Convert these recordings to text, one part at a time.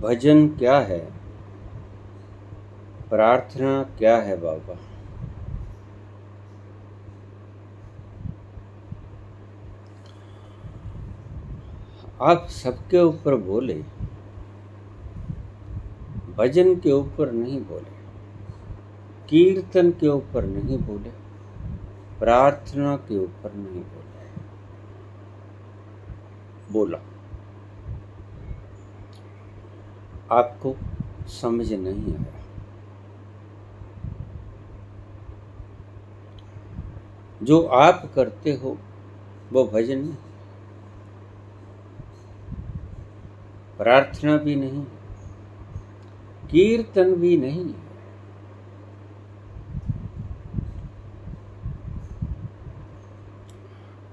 भजन क्या है, प्रार्थना क्या है बाबा। आप सबके ऊपर बोले, भजन के ऊपर नहीं बोले, कीर्तन के ऊपर नहीं बोले, प्रार्थना के ऊपर नहीं बोले। बोला, आपको समझ नहीं आया। जो आप करते हो वो भजन नहीं, प्रार्थना भी नहीं, कीर्तन भी नहीं।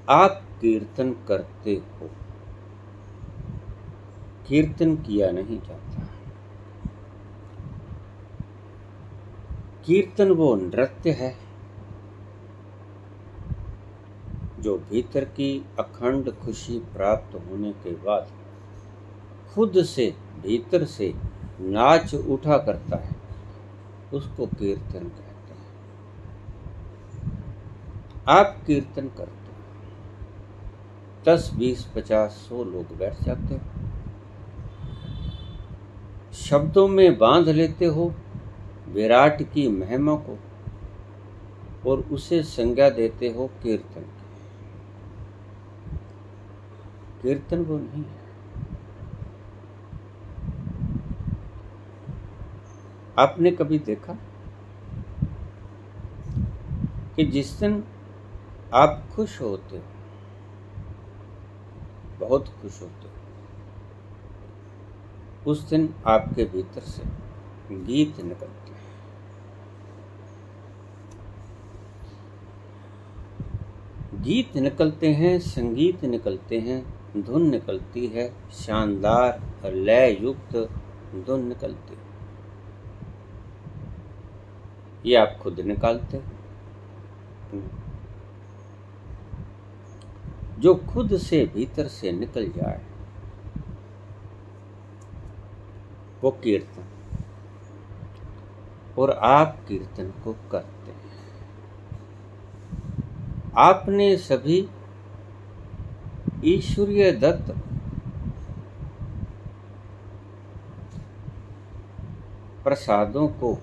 आप कीर्तन करते हो, कीर्तन किया नहीं जाता। कीर्तन वो नृत्य है जो भीतर की अखंड खुशी प्राप्त होने के बाद खुद से भीतर से नाच उठा करता है, उसको कीर्तन कहते हैं। आप कीर्तन करते हो, 10, 20, 50, 100 लोग बैठ जाते हो, शब्दों में बांध लेते हो विराट की महिमा को और उसे संज्ञा देते हो कीर्तन की। कीर्तन वो नहीं है। आपने कभी देखा कि जिस दिन आप खुश होते हो, बहुत खुश होते हो, उस दिन आपके भीतर से गीत निकलते हैं। गीत निकलते हैं, संगीत निकलते हैं, धुन निकलती है, शानदार लय युक्त धुन निकलती है। ये आप खुद निकालते हो। जो खुद से भीतर से निकल जाए वो कीर्तन, और आप कीर्तन को करते हैं। आपने सभी ईश्वरीय दत्त प्रसादों को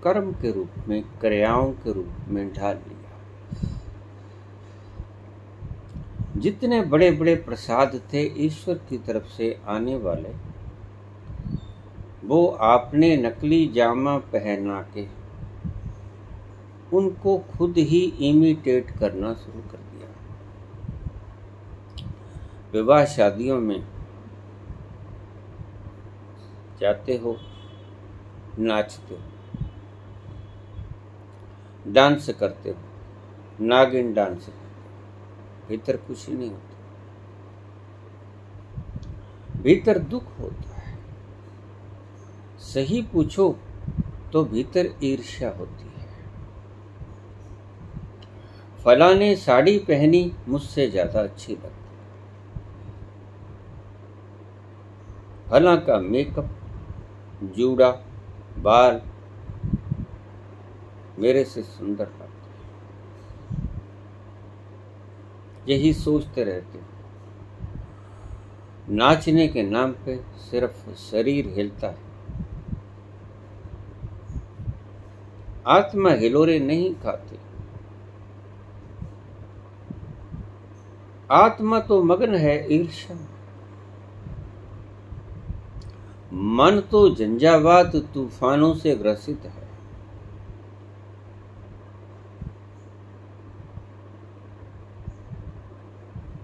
कर्म के रूप में, क्रियाओं के रूप में ढाल लिया। जितने बड़े बड़े प्रसाद थे ईश्वर की तरफ से आने वाले, वो आपने नकली जामा पहना के उनको खुद ही इमिटेट करना शुरू कर दिया। विवाह शादियों में जाते हो, नाचते हो, डांस करते हो, नागिन डांस करते हो, भीतर खुशी नहीं होती, भीतर दुख होता है। सही पूछो तो भीतर ईर्ष्या होती है। फला ने साड़ी पहनी, मुझसे ज्यादा अच्छी लगती, फला का मेकअप, जूड़ा, बाल मेरे से सुंदर लगता है। यही सोचते रहते हो। नाचने के नाम पे सिर्फ शरीर हिलता है, आत्मा हिलोरे नहीं खाती। आत्मा तो मग्न है ईर्ष्या। मन तो झंझावात तूफानों से ग्रसित है।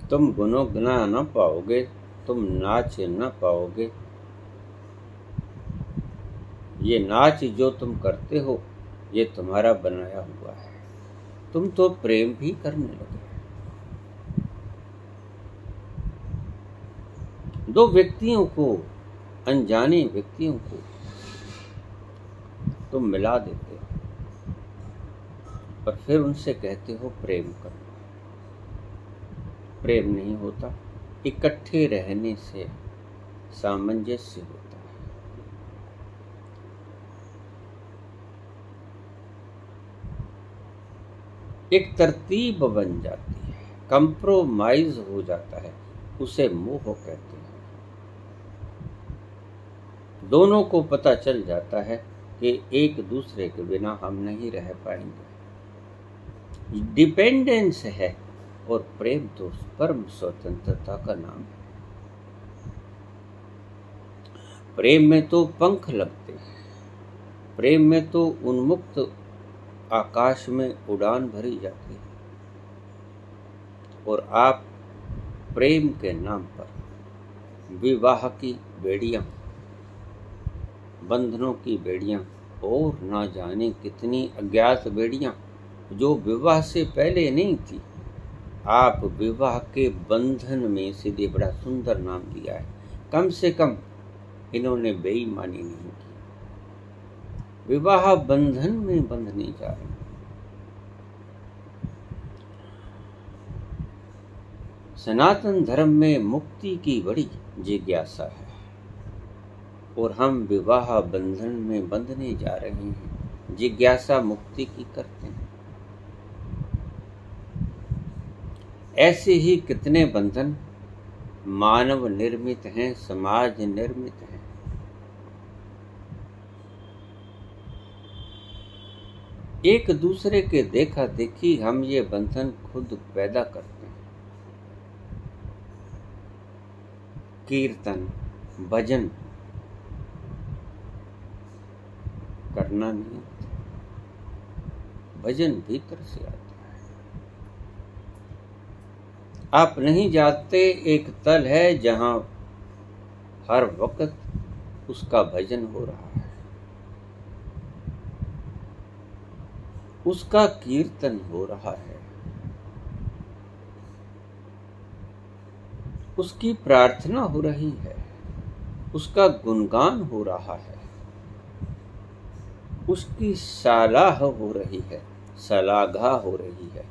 तुम गुनगुना न पाओगे, तुम नाच न पाओगे। ये नाच जो तुम करते हो ये तुम्हारा बनाया हुआ है। तुम तो प्रेम भी करने लगे। दो व्यक्तियों को, अनजाने व्यक्तियों को तुम मिला देते हो और फिर उनसे कहते हो प्रेम करो। प्रेम नहीं होता, इकट्ठे रहने से सामंजस्य होता है। एक तरतीब बन जाती है, कंप्रोमाइज हो जाता है, उसे मोह कहते हैं। दोनों को पता चल जाता है कि एक दूसरे के बिना हम नहीं रह पाएंगे। डिपेंडेंस है, और प्रेम तो परम स्वतंत्रता का नाम है। प्रेम में तो पंख लगते हैं, प्रेम में तो उन्मुक्त आकाश में उड़ान भरी जाती है। और आप प्रेम के नाम पर विवाह की बेड़ियां, बंधनों की बेड़ियां, और ना जाने कितनी अज्ञात बेड़ियां जो विवाह से पहले नहीं थी, आप विवाह के बंधन में सीधे बड़ा सुंदर नाम दिया है। कम से कम इन्होंने बेईमानी नहीं की, विवाह बंधन में बंधने जा रहे हैं। सनातन धर्म में मुक्ति की बड़ी जिज्ञासा है, और हम विवाह बंधन में बंधने जा रहे हैं। जिज्ञासा मुक्ति की करते हैं। ऐसे ही कितने बंधन मानव निर्मित हैं, समाज निर्मित हैं। एक दूसरे के देखा देखी हम ये बंधन खुद पैदा करते हैं। कीर्तन भजन करना नहीं आता, भजन भीतर से आता है। आप नहीं जानते, एक तल है जहां हर वक्त उसका भजन हो रहा है, उसका कीर्तन हो रहा है, उसकी प्रार्थना हो रही है, उसका गुणगान हो रहा है, उसकी सलाह हो रही है, सलाघा हो रही है,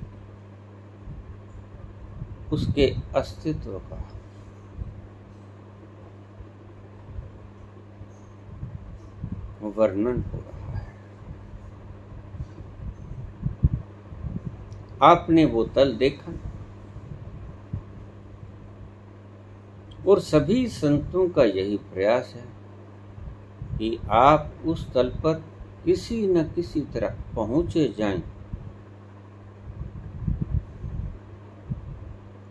उसके अस्तित्व का वर्णन हो रहा है। आपने वो तल देखा, और सभी संतों का यही प्रयास है कि आप उस तल पर किसी न किसी तरह पहुंचे जाएं,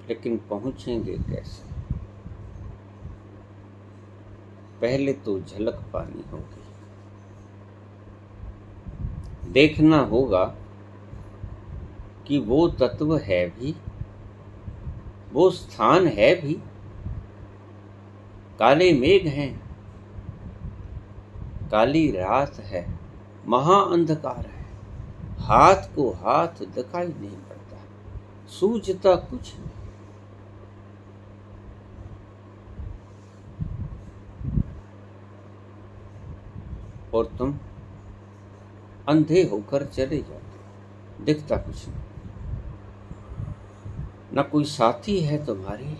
लेकिन पहुंचेंगे कैसे? पहले तो झलक पानी होगी, देखना होगा कि वो तत्व है भी, वो स्थान है भी। काले मेघ हैं, काली रात है, महा अंधकार है, हाथ को हाथ दिखाई नहीं पड़ता, सूझता कुछ नहीं। और तुम अंधे होकर चले जाते, दिखता कुछ नहीं। न कोई साथी है तुम्हारे,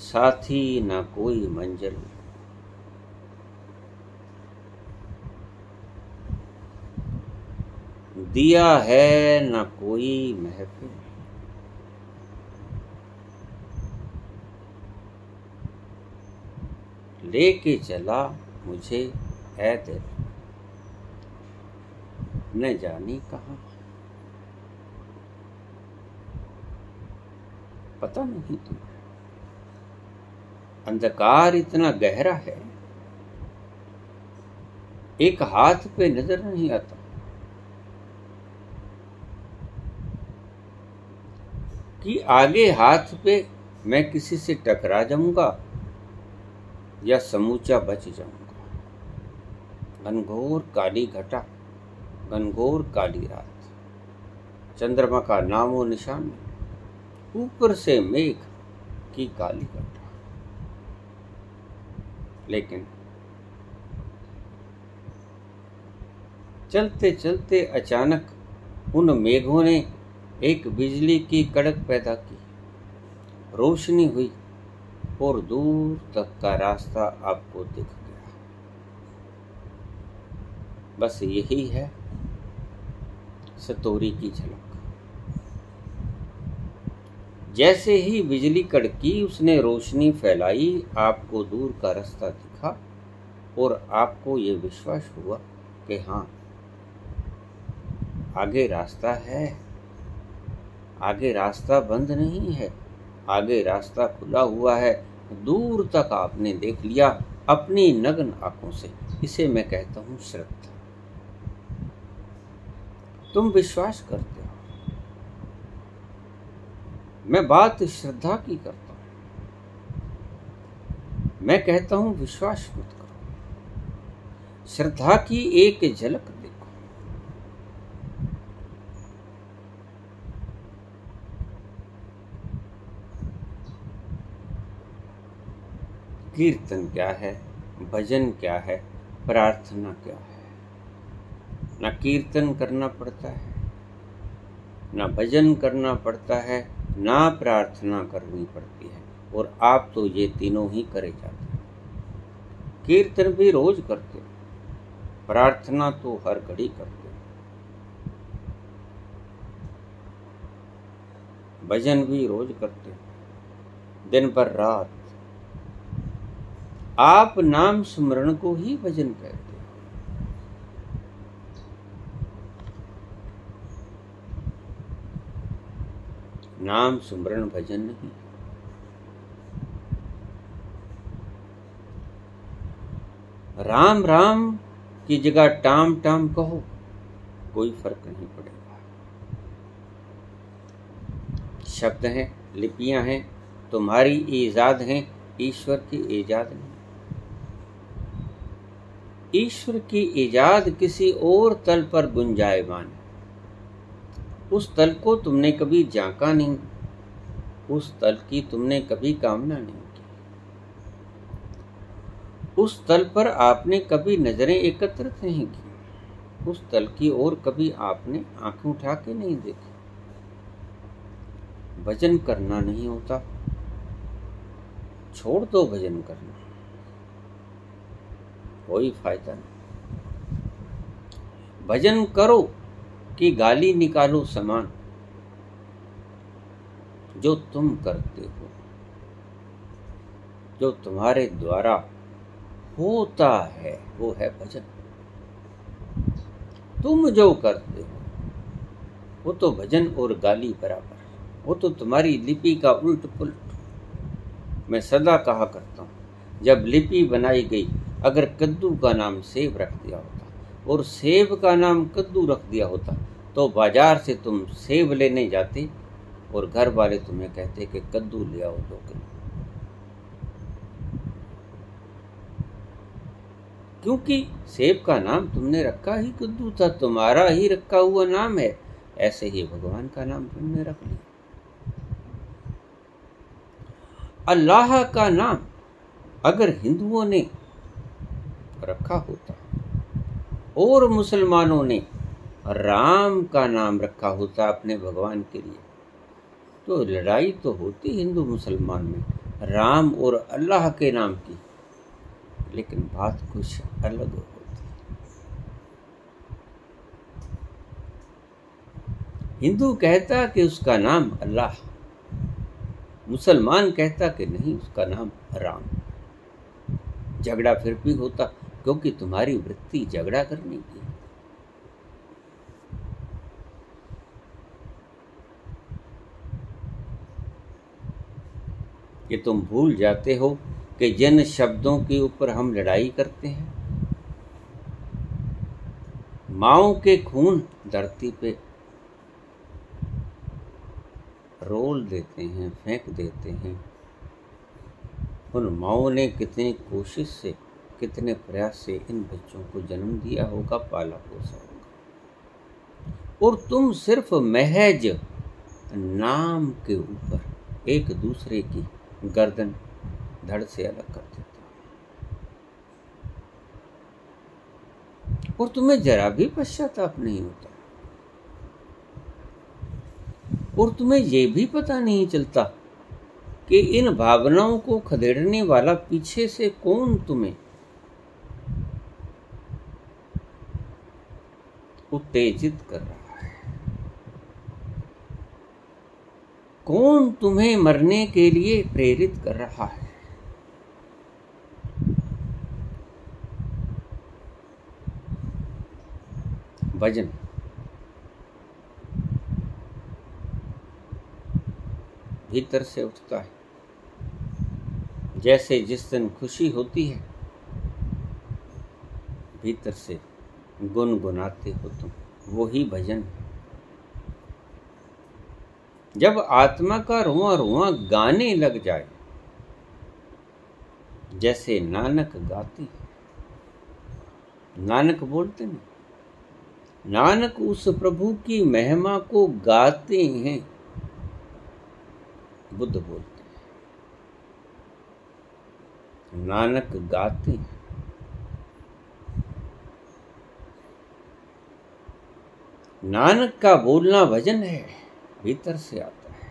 साथी न कोई मंजिल, दिया है न कोई महफिल। लेके चला मुझे ऐ दिल, न जानी कहाँ, पता नहीं तुम्हें। अंधकार इतना गहरा है, एक हाथ पे नजर नहीं आता, कि आगे हाथ पे मैं किसी से टकरा जाऊंगा या समूचा बच जाऊंगा। घनघोर काली घटा, घनघोर काली रात, चंद्रमा का नामो निशान नहीं, ऊपर से मेघ की काली घटा। लेकिन चलते चलते अचानक उन मेघों ने एक बिजली की कड़क पैदा की, रोशनी हुई और दूर तक का रास्ता आपको दिख गया। बस यही है सतोरी की झलक। जैसे ही बिजली कड़की, उसने रोशनी फैलाई, आपको दूर का रास्ता दिखा और आपको ये विश्वास हुआ कि हाँ, आगे रास्ता है, आगे रास्ता बंद नहीं है, आगे रास्ता खुला हुआ है। दूर तक आपने देख लिया अपनी नग्न आंखों से। इसे मैं कहता हूं श्रद्धा। तुम विश्वास करते हो, मैं बात श्रद्धा की करता हूं। मैं कहता हूं विश्वास मत करो, श्रद्धा की एक झलक देखो। कीर्तन क्या है, भजन क्या है, प्रार्थना क्या है? ना कीर्तन करना पड़ता है, ना भजन करना पड़ता है, ना प्रार्थना करनी पड़ती है, और आप तो ये तीनों ही करे जाते हैं। कीर्तन भी रोज करते हो, प्रार्थना तो हर घड़ी करते हो, भजन भी रोज करते हो, दिन भर रात। आप नाम स्मरण को ही भजन कहते हो। नाम स्मरण भजन नहीं। राम राम की जगह टाम टाम कहो, कोई फर्क नहीं पड़ेगा। शब्द हैं, लिपियां हैं, तुम्हारी ईजाद हैं, ईश्वर की ईजाद नहीं। ईश्वर की ईजाद किसी और तल पर गुंजायमान है। उस तल को तुमने कभी झांका नहीं, उस तल की तुमने कभी कामना नहीं की, उस तल पर आपने कभी नजरें एकत्रित नहीं की, उस तल की ओर कभी आपने आंखें उठा के नहीं देखी। भजन करना नहीं होता, छोड़ दो भजन करना, कोई फायदा नहीं। भजन करो कि गाली निकालो समान। जो तुम करते हो, जो तुम्हारे द्वारा होता है, वो है भजन। तुम जो करते हो वो तो भजन और गाली बराबर, वो तो तुम्हारी लिपि का उल्ट पुल्ट। मैं सदा कहा करता हूं, जब लिपि बनाई गई, अगर कद्दू का नाम सेब रख दिया होता और सेब का नाम कद्दू रख दिया होता, तो बाजार से तुम सेब लेने जाते और घर वाले तुम्हें कहते कि कद्दू ले आओ 2 किलो। क्योंकि सेब का नाम तुमने रखा ही कद्दू था, तुम्हारा ही रखा हुआ नाम है। ऐसे ही भगवान का नाम तुमने रख लिया। अल्लाह का नाम अगर हिंदुओं ने रखा होता और मुसलमानों ने राम का नाम रखा होता अपने भगवान के लिए, तो लड़ाई तो होती हिंदू मुसलमान में, राम और अल्लाह के नाम की, लेकिन बात कुछ अलग होती। हिंदू कहता कि उसका नाम अल्लाह, मुसलमान कहता कि नहीं, उसका नाम राम। झगड़ा फिर भी होता, क्योंकि तुम्हारी वृत्ति झगड़ा करने की। कि तुम भूल जाते हो कि जिन शब्दों के ऊपर हम लड़ाई करते हैं, माओ के खून धरती पे रोल देते हैं, फेंक देते हैं। उन माओ ने कितनी कोशिश से, कितने प्रयास से इन बच्चों को जन्म दिया होगा, पाला पोसा होगा, और तुम सिर्फ महज नाम के ऊपर एक दूसरे की गर्दन धड़ से अलग कर देते हो, और तुम्हें जरा भी पश्चाताप नहीं होता, और तुम्हें ये भी पता नहीं चलता कि इन भावनाओं को खदेड़ने वाला पीछे से कौन तुम्हें उत्तेजित कर रहा है, कौन तुम्हें मरने के लिए प्रेरित कर रहा है। भजन भीतर से उठता है। जैसे जिस दिन खुशी होती है, भीतर से गुनगुनाते हो तुम, वो ही भजन है। जब आत्मा का रोआं रोआं गाने लग जाए, जैसे नानक गाती, नानक बोलते नहीं, नानक उस प्रभु की महिमा को गाते हैं। बुद्ध बोलते हैं, नानक गाते हैं। नानक का बोलना भजन है, भीतर से आता है,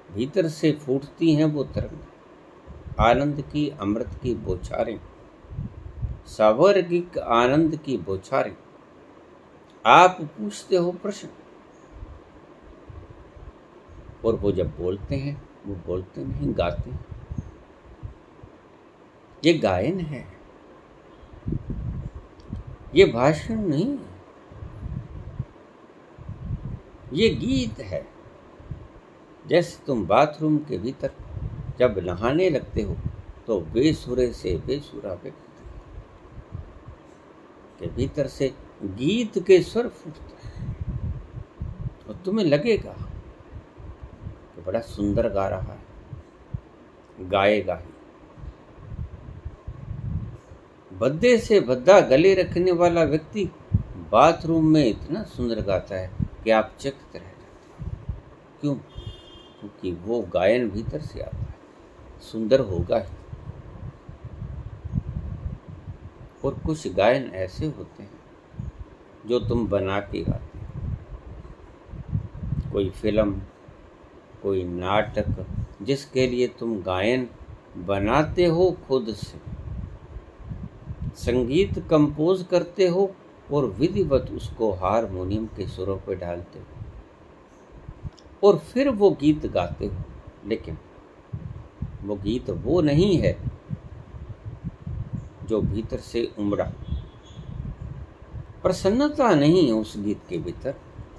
भीतर से फूटती हैं वो तरंग, आनंद की अमृत की बौछारें, सावर्गिक आनंद की बौछारें। आप पूछते हो प्रश्न, और वो जब बोलते हैं, वो बोलते नहीं, गाते हैं। ये गायन है, ये भाषण नहीं, ये गीत है। जैसे तुम बाथरूम के भीतर जब नहाने लगते हो तो बेसुरे से बेसुरा व्यक्ति के भीतर से गीत के स्वर फूटते हैं, और तुम्हें लगेगा कि बड़ा सुंदर गा रहा है, गाएगा ही। भद्दे से भद्दा गले रखने वाला व्यक्ति बाथरूम में इतना सुंदर गाता है कि आप चकित रह जाते हैं। क्यों? क्योंकि वो गायन भीतर से आता है, सुंदर होगा ही। और कुछ गायन ऐसे होते हैं जो तुम बना के गाते हो। कोई फिल्म, कोई नाटक जिसके लिए तुम गायन बनाते हो, खुद से संगीत कंपोज करते हो और विधिवत उसको हारमोनियम के सुरों पे डालते हो, और फिर वो गीत गाते हो। लेकिन वो गीत वो नहीं है जो भीतर से उमड़ा। प्रसन्नता नहीं है उस गीत के भीतर,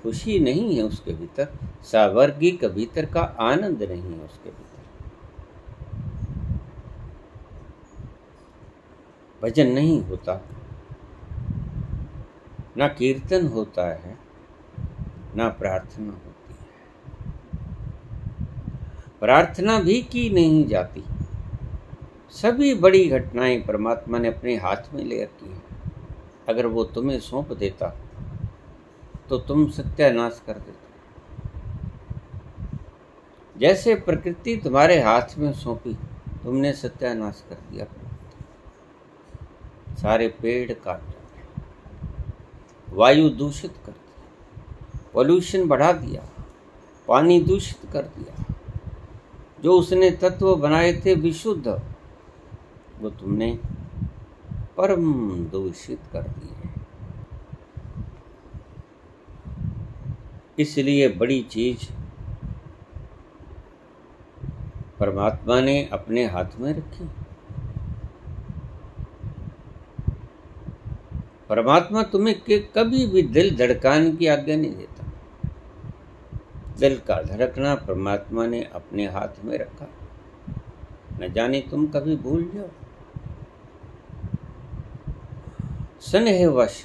खुशी नहीं है उसके भीतर, सावर्गिक भीतर का आनंद नहीं है उसके भीतर। भजन नहीं होता, ना कीर्तन होता है, ना प्रार्थना होती है। प्रार्थना भी की नहीं जाती। सभी बड़ी घटनाएं परमात्मा ने अपने हाथ में ले रखी हैं। अगर वो तुम्हें सौंप देता तो तुम सत्यानाश कर देते। जैसे प्रकृति तुम्हारे हाथ में सौंपी, तुमने सत्यानाश कर दिया। सारे पेड़ काट डाले, वायु दूषित कर दिया, पॉल्यूशन बढ़ा दिया, पानी दूषित कर दिया। जो उसने तत्व बनाए थे विशुद्ध, वो तुमने परम दूषित कर दिए। इसलिए बड़ी चीज परमात्मा ने अपने हाथ में रखी। परमात्मा तुम्हें कभी भी दिल धड़काने की आज्ञा नहीं देता। दिल का धड़कना परमात्मा ने अपने हाथ में रखा। न जाने तुम कभी भूल जाओ। स्नेहवश,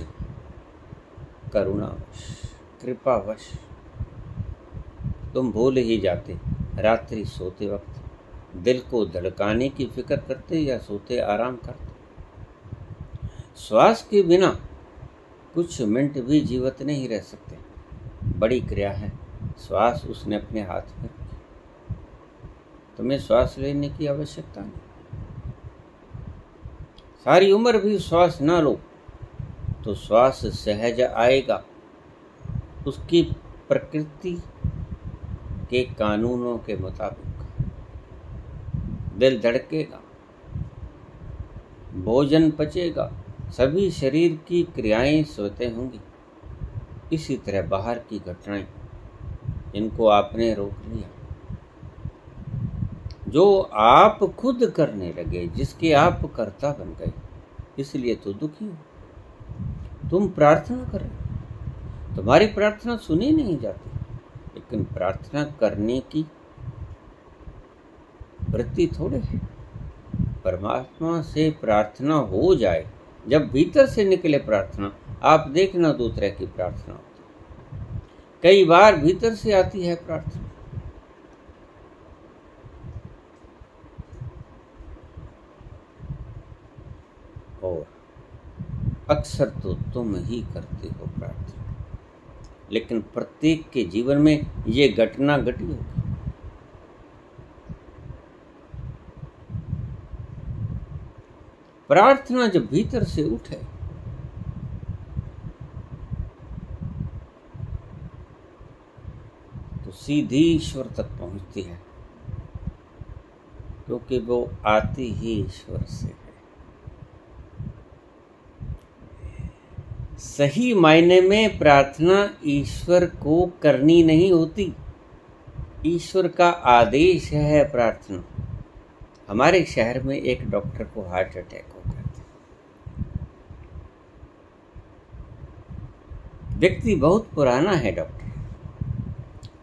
करुणावश, कृपावश तुम भूल ही जाते। रात्रि सोते वक्त दिल को धड़काने की फिक्र करते या सोते आराम करते। श्वास के बिना कुछ मिनट भी जीवित नहीं रह सकते। बड़ी क्रिया है। श्वास उसने अपने हाथ में रखी। तुम्हें श्वास लेने की आवश्यकता नहीं। सारी उम्र भी श्वास ना लो तो श्वास सहज आएगा, उसकी प्रकृति के कानूनों के मुताबिक। दिल धड़केगा, भोजन पचेगा, सभी शरीर की क्रियाएं स्वतः होंगी। इसी तरह बाहर की घटनाएं, इनको आपने रोक लिया, जो आप खुद करने लगे, जिसके आप कर्ता बन गए, इसलिए तो दुखी हो। तुम प्रार्थना कर रहे हो, तुम्हारी प्रार्थना सुनी नहीं जाती, लेकिन प्रार्थना करने की वृत्ति थोड़े है। परमात्मा से प्रार्थना हो जाए, जब भीतर से निकले प्रार्थना, आप देखना दो तरह की प्रार्थना होती है। कई बार भीतर से आती है प्रार्थना, और अक्सर तो तुम ही करते हो प्रार्थना, लेकिन प्रत्येक के जीवन में ये घटना घटी होगी। प्रार्थना जब भीतर से उठे, तो सीधी ईश्वर तक पहुंचती है, क्योंकि वो आती ही ईश्वर से है। सही मायने में प्रार्थना ईश्वर को करनी नहीं होती, ईश्वर का आदेश है प्रार्थना। हमारे शहर में एक डॉक्टर को हार्ट अटैक हो गया था। व्यक्ति बहुत पुराना है डॉक्टर,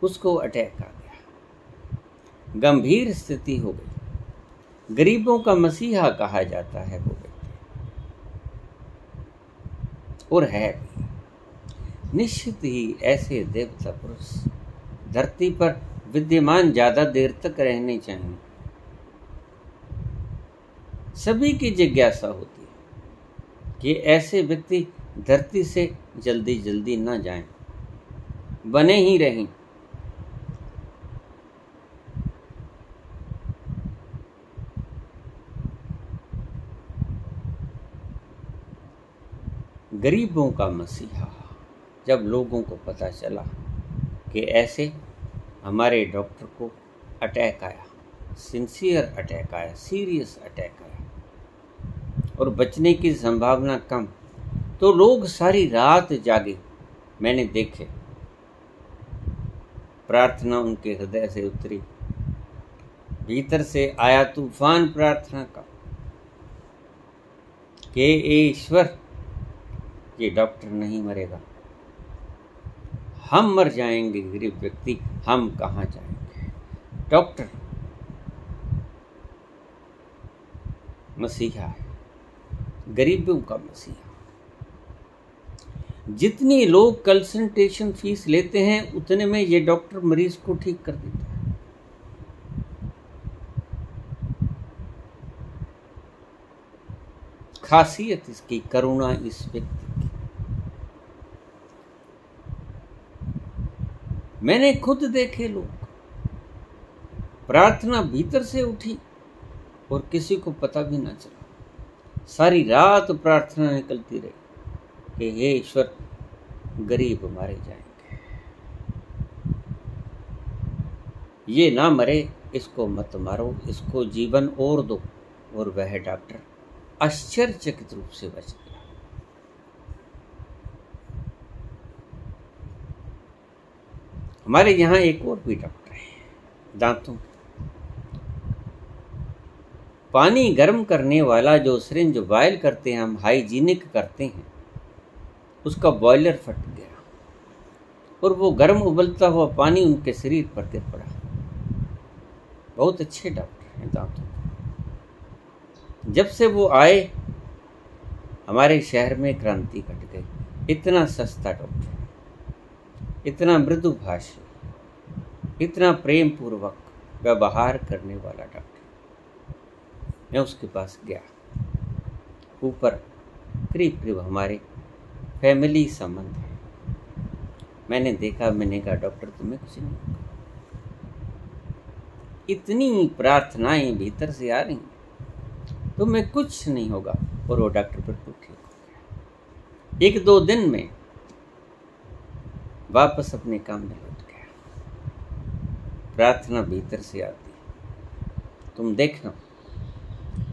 उसको अटैक आ गया, गंभीर स्थिति हो गई। गरीबों का मसीहा कहा जाता है वो व्यक्ति, और है भी। निश्चित ही ऐसे देवता पुरुष धरती पर विद्यमान ज्यादा देर तक रहने चाहिए। सभी की जिज्ञासा होती है कि ऐसे व्यक्ति धरती से जल्दी जल्दी न जाएं, बने ही रहें। गरीबों का मसीहा, जब लोगों को पता चला कि ऐसे हमारे डॉक्टर को अटैक आया, सिंसियर अटैक आया, सीरियस अटैक आया, और बचने की संभावना कम, तो लोग सारी रात जागे। मैंने देखे, प्रार्थना उनके हृदय से उतरी, भीतर से आया तूफान प्रार्थना का कि ईश्वर, ये डॉक्टर नहीं मरेगा, हम मर जाएंगे। गरीब व्यक्ति, हम कहाँ जाएंगे? डॉक्टर मसीहा है, गरीबों का मसीहा। जितनी लोग कंसल्टेशन फीस लेते हैं, उतने में ये डॉक्टर मरीज को ठीक कर देता है। खासियत इसकी, करुणा इस व्यक्ति की। मैंने खुद देखे लोग, प्रार्थना भीतर से उठी और किसी को पता भी ना चला। सारी रात प्रार्थना निकलती रही कि हे ईश्वर, गरीब मारे जाएंगे, ये ना मरे, इसको मत मारो, इसको जीवन और दो। और वह डॉक्टर आश्चर्यचकित रूप से बच गया। हमारे यहाँ एक और भी डॉक्टर है, दांतों। पानी गर्म करने वाला जो सिरिंज बॉयल करते हैं, हम हाइजीनिक करते हैं, उसका बॉयलर फट गया और वो गर्म उबलता हुआ पानी उनके शरीर पर गिर पड़ा। बहुत अच्छे डॉक्टर हैं दांतों। जब से वो आए, हमारे शहर में क्रांति घट गई। इतना सस्ता डॉक्टर, इतना मृदु भाषी, इतना प्रेम पूर्वक व्यवहार करने वाला डॉक्टर। मैं उसके पास गया। ऊपर करीब करीब हमारे फैमिली संबंध है। मैंने देखा, मैंने कहा डॉक्टर तुम्हें कुछ नहीं होगा। इतनी प्रार्थनाएं भीतर से आ रही, तुम्हें कुछ नहीं होगा। और वो डॉक्टर बिल्कुल ठीक हो गया। 1-2 दिन में वापस अपने काम में लौट गया। प्रार्थना भीतर से आती है। तुम देखना,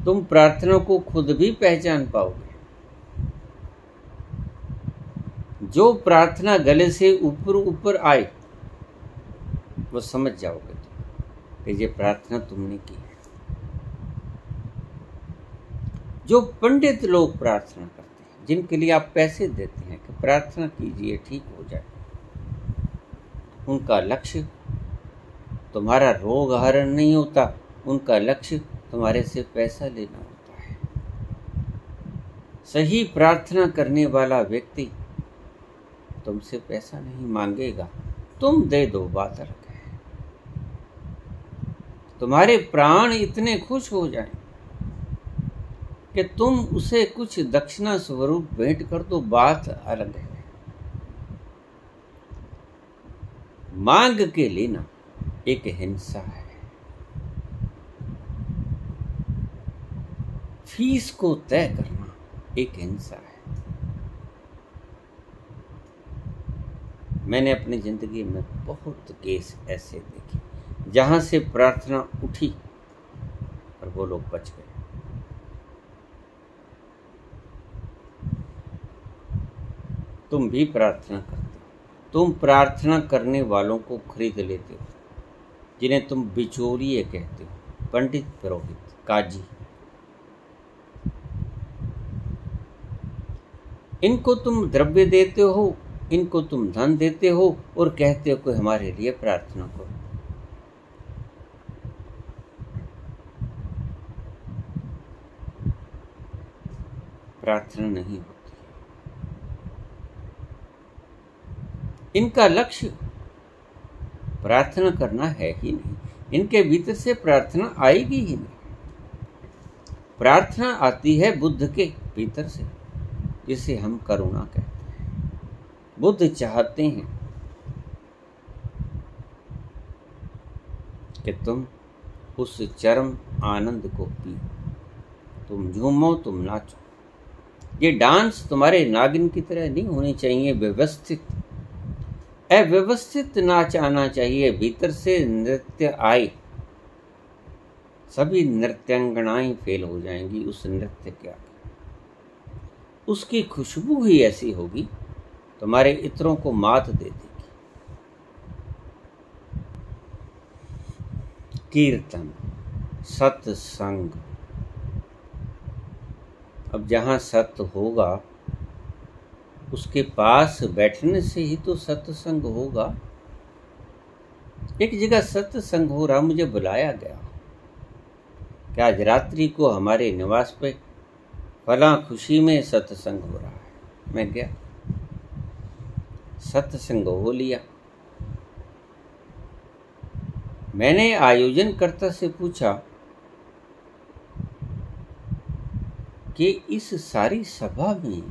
तुम प्रार्थना को खुद भी पहचान पाओगे। जो प्रार्थना गले से ऊपर ऊपर आए वो समझ जाओगे कि ये प्रार्थना तुमने की है। जो पंडित लोग प्रार्थना करते हैं, जिनके लिए आप पैसे देते हैं कि प्रार्थना कीजिए ठीक हो जाए, उनका लक्ष्य तुम्हारा रोग हरण नहीं होता, उनका लक्ष्य तुम्हारे से पैसा लेना होता है। सही प्रार्थना करने वाला व्यक्ति तुमसे पैसा नहीं मांगेगा, तुम दे दो, बात अलग है। तुम्हारे प्राण इतने खुश हो जाएं कि तुम उसे कुछ दक्षिणा स्वरूप भेंट कर दो, बात अलग है। मांग के लेना एक हिंसा है। फीस को तय करना एक हिंसा है। मैंने अपनी जिंदगी में बहुत केस ऐसे देखे जहां से प्रार्थना उठी और वो लोग बच गए। तुम भी प्रार्थना करते हो, तुम प्रार्थना करने वालों को खरीद लेते हो, जिन्हें तुम बिचौलिए कहते हो, पंडित, पुरोहित, काजी। इनको तुम द्रव्य देते हो, इनको तुम धन देते हो और कहते हो कि हमारे लिए प्रार्थना करो। प्रार्थना नहीं होती। इनका लक्ष्य प्रार्थना करना है ही नहीं, इनके भीतर से प्रार्थना आएगी ही नहीं। प्रार्थना आती है बुद्ध के भीतर से, जिसे हम करुणा कहते हैं। बुद्ध चाहते हैं कि तुम उस चरम आनंद को पियो, तुम झूमो, तुम नाचो। ये डांस तुम्हारे नागिन की तरह नहीं होनी चाहिए, व्यवस्थित। अव्यवस्थित नाच आना चाहिए, भीतर से नृत्य आए। सभी नृत्यांगनाएं फेल हो जाएंगी उस नृत्य के आगे। उसकी खुशबू ही ऐसी होगी, तुम्हारे इत्रों को मात दे देगी। कीर्तन, सत्संग। अब जहां सत्य होगा उसके पास बैठने से ही तो सत्संग होगा। एक जगह सत्संग हो रहा, मुझे बुलाया गया कि आज रात्रि को हमारे निवास पे फला खुशी में सत्संग हो रहा है। मैं गया, सत्संग हो लिया। मैंने आयोजनकर्ता से पूछा कि इस सारी सभा में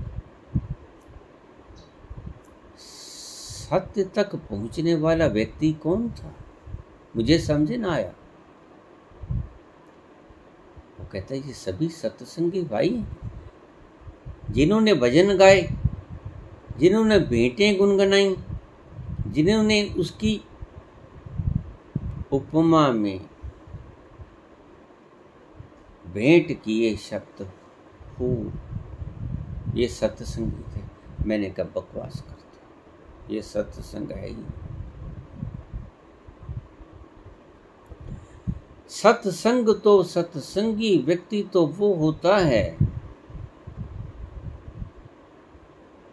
सत्य तक पहुंचने वाला व्यक्ति कौन था। मुझे समझ ना आया। वो कहता है ये सभी सत्संगी भाई हैं, जिन्होंने भजन गाए, जिन्होंने भेंटें गुनगुनाई, जिन्होंने उसकी उपमा में भेंट किए शब्द फूल, ये सत्संगी थे। मैंने कहा बकवास करते, ये सत्संग है ही। सत्संग तो, सत्संगी व्यक्ति तो वो होता है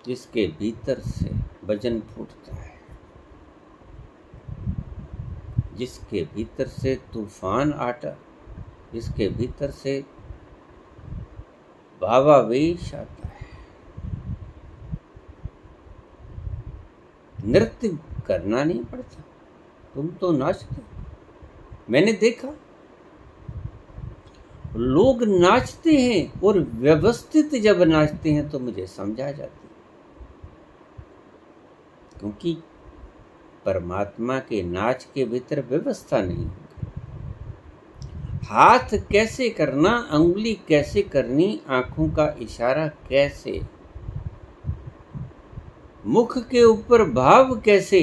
जिसके भीतर से भजन फूटता है, जिसके भीतर से तूफान आता, जिसके भीतर से भावावेश आता है। नृत्य करना नहीं पड़ता, तुम तो नाचते। मैंने देखा लोग नाचते हैं और व्यवस्थित जब नाचते हैं तो मुझे समझ आ जाती, क्योंकि परमात्मा के नाच के भीतर व्यवस्था नहीं होगी। हाथ कैसे करना, अंगुली कैसे करनी, आंखों का इशारा कैसे, मुख के ऊपर भाव कैसे,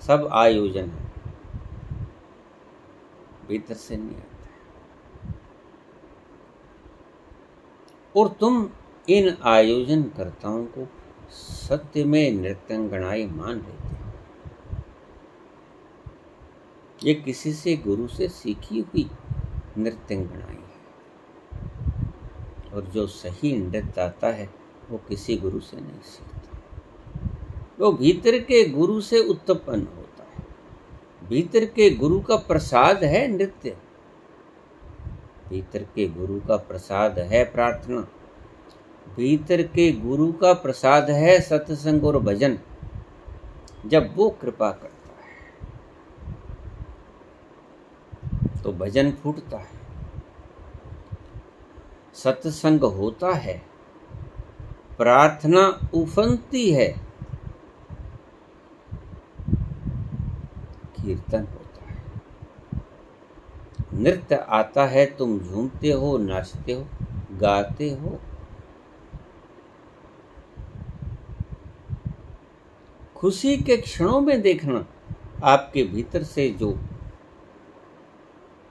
सब आयोजन है, भीतर से नहीं आता। और तुम इन आयोजनकर्ताओं को सत्य में नृत्यंगनाएं मान लेते हो। ये किसी से गुरु से सीखी हुई नृत्यंगनाएं हैं, और जो सही नृत्य आता है वो किसी गुरु से नहीं सीखता। वो भीतर के गुरु से उत्पन्न होता है। भीतर के गुरु का प्रसाद है नृत्य, भीतर के गुरु का प्रसाद है प्रार्थना, भीतर के गुरु का प्रसाद है सत्संग और भजन। जब वो कृपा करता है तो भजन फूटता है, सत्संग होता है, प्रार्थना उफनती है, कीर्तन होता है, नृत्य आता है, तुम झूमते हो, नाचते हो, गाते हो। खुशी के क्षणों में देखना, आपके भीतर से जो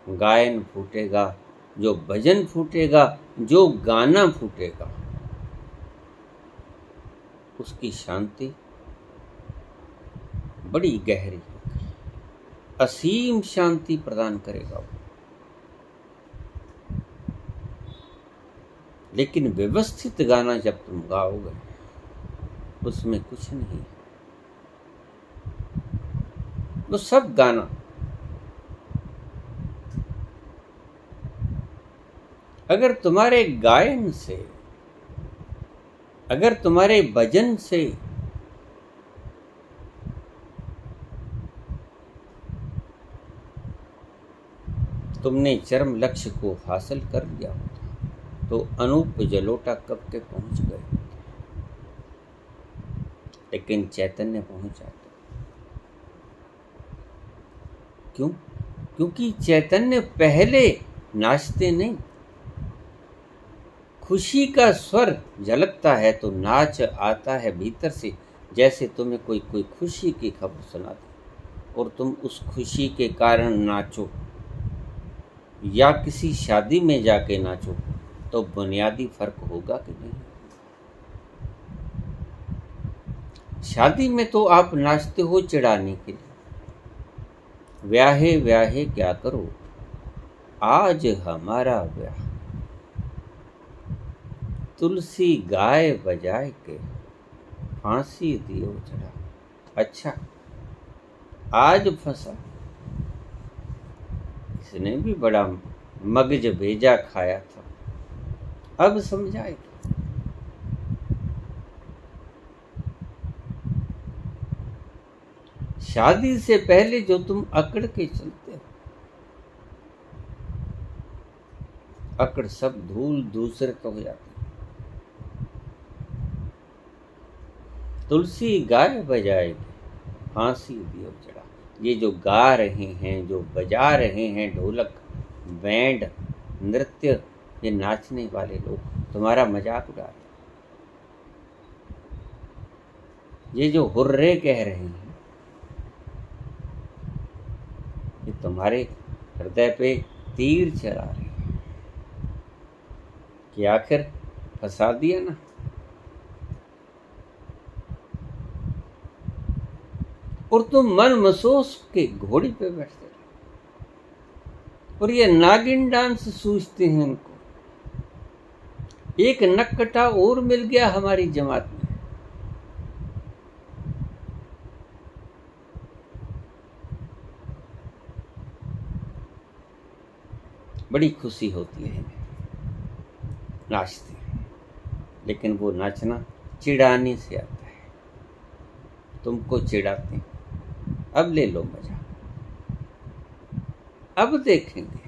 गायन फूटेगा, जो भजन फूटेगा, जो गाना फूटेगा, उसकी शांति बड़ी गहरी होगी, असीम शांति प्रदान करेगा वो। लेकिन व्यवस्थित गाना जब तुम गाओगे उसमें कुछ नहीं, वो सब गाना अगर तुम्हारे गायन से, अगर तुम्हारे भजन से तुमने चरम लक्ष्य को हासिल कर लिया होता तो अनूप जलोटा कब के पहुंच गए होते। लेकिन चैतन्य पहुंच जाते। क्यों? क्योंकि चैतन्य पहले नाचते नहीं। खुशी का स्वर झलकता है तो नाच आता है भीतर से। जैसे तुम्हें कोई खुशी की खबर सुना दे और तुम उस खुशी के कारण नाचो, या किसी शादी में जाके नाचो, तो बुनियादी फर्क होगा कि नहीं? शादी में तो आप नाचते हो चिढ़ाने के लिए, ब्याहे ब्याहे क्या करो आज हमारा ब्याह, तुलसी गाय बजाए के फांसी दियो चढ़ा। अच्छा, आज फंसा, इसने भी बड़ा मगज भेजा खाया था, अब समझाएगा। शादी से पहले जो तुम अकड़ के चलते हो, अकड़ सब धूल दूसरे हो जाती। तुलसी गाय बजाएगी फांसी दियो चढ़ा। ये जो गा रहे हैं, जो बजा रहे हैं ढोलक, बैंड, नृत्य, ये नाचने वाले लोग तुम्हारा मजाक उड़ा रहे। ये जो हुर्रे कह रहे हैं, ये तुम्हारे हृदय पे तीर चला रहे हैं कि आखिर फंसा दिया ना। और तुम मन मसोस के घोड़ी पे बैठते रहे, और ये नागिन डांस सूझते हैं इनको। एक नक्कटा और मिल गया हमारी जमात में। बड़ी खुशी होती है इन्हें, नाचते हैं, लेकिन वो नाचना चिढ़ाने से आता है। तुमको चिढ़ाते हैं, अब ले लो मजा, अब देखेंगे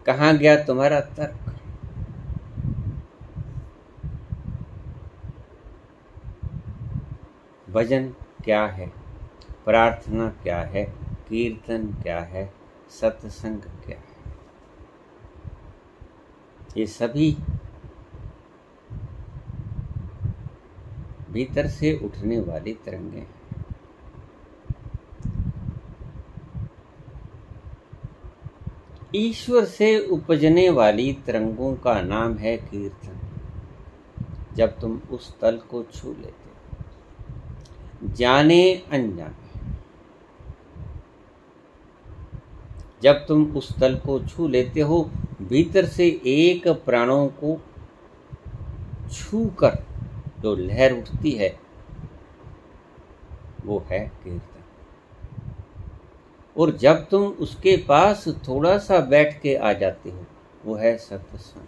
कहाँ गया तुम्हारा तर्क। भजन क्या है, प्रार्थना क्या है, कीर्तन क्या है, सत्संग क्या है, ये सभी भीतर से उठने वाली तरंगें हैं। ईश्वर से उपजने वाली तरंगों का नाम है कीर्तन। जब तुम उस तल को छू लेते हो, जाने अनजाने, जब तुम उस तल को छू लेते हो, भीतर से एक प्राणों को छू कर जो लहर उठती है, वो है कीर्तन। और जब तुम उसके पास थोड़ा सा बैठ के आ जाते हो, वो है सत्संग।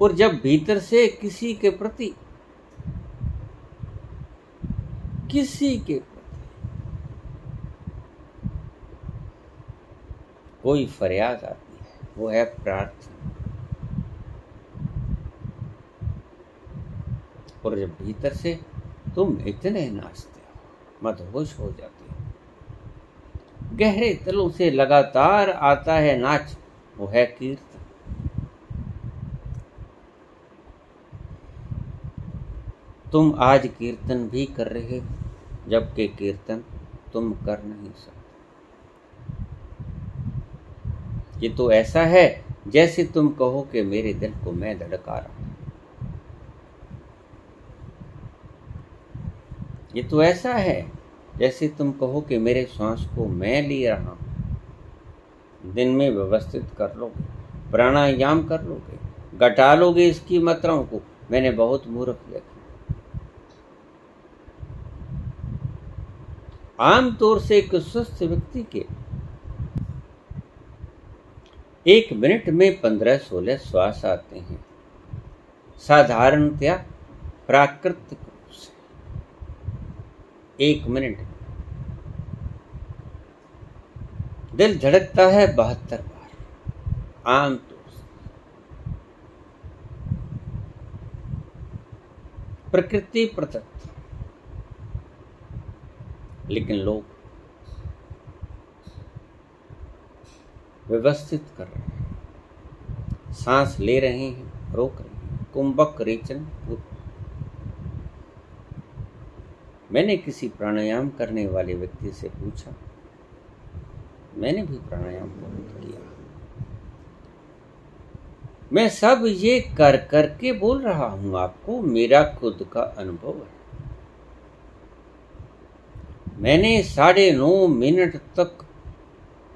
और जब भीतर से किसी के प्रति कोई फरियाद आती है, वो है प्रार्थना। और जब भीतर से तुम इतने नाचते हो, मदहोश हो जाते हो, गहरे तलों से लगातार आता है नाच, वो है कीर्तन। तुम आज कीर्तन भी कर रहे हो, जबकि कीर्तन तुम कर नहीं सकते। ये तो ऐसा है जैसे तुम कहो कि मेरे दिल को मैं धड़का रहा हूं। ये तो ऐसा है जैसे तुम कहो कि मेरे श्वास को मैं ले रहा हूं। दिन में व्यवस्थित कर लोगे, प्राणायाम कर लोगे, घटा लोगे इसकी मात्राओं को। मैंने बहुत मूर्ख देखा। आमतौर से एक स्वस्थ व्यक्ति के 1 मिनट में 15-16 श्वास आते हैं, साधारणतया प्राकृतिक रूप से 1 मिनट। दिल धड़कता है 72 बार आमतौर से। प्रकृति प्रदत्त। लेकिन लोग व्यवस्थित कर रहे हैं, सांस ले रहे हैं, रोक रहे हैं, कुंभक रेचन पूर्व। मैंने किसी प्राणायाम करने वाले व्यक्ति से पूछा, मैंने भी प्राणायाम बहुत किया, मैं सब ये कर करके बोल रहा हूं आपको, मेरा खुद का अनुभव है। मैंने 9.5 मिनट तक,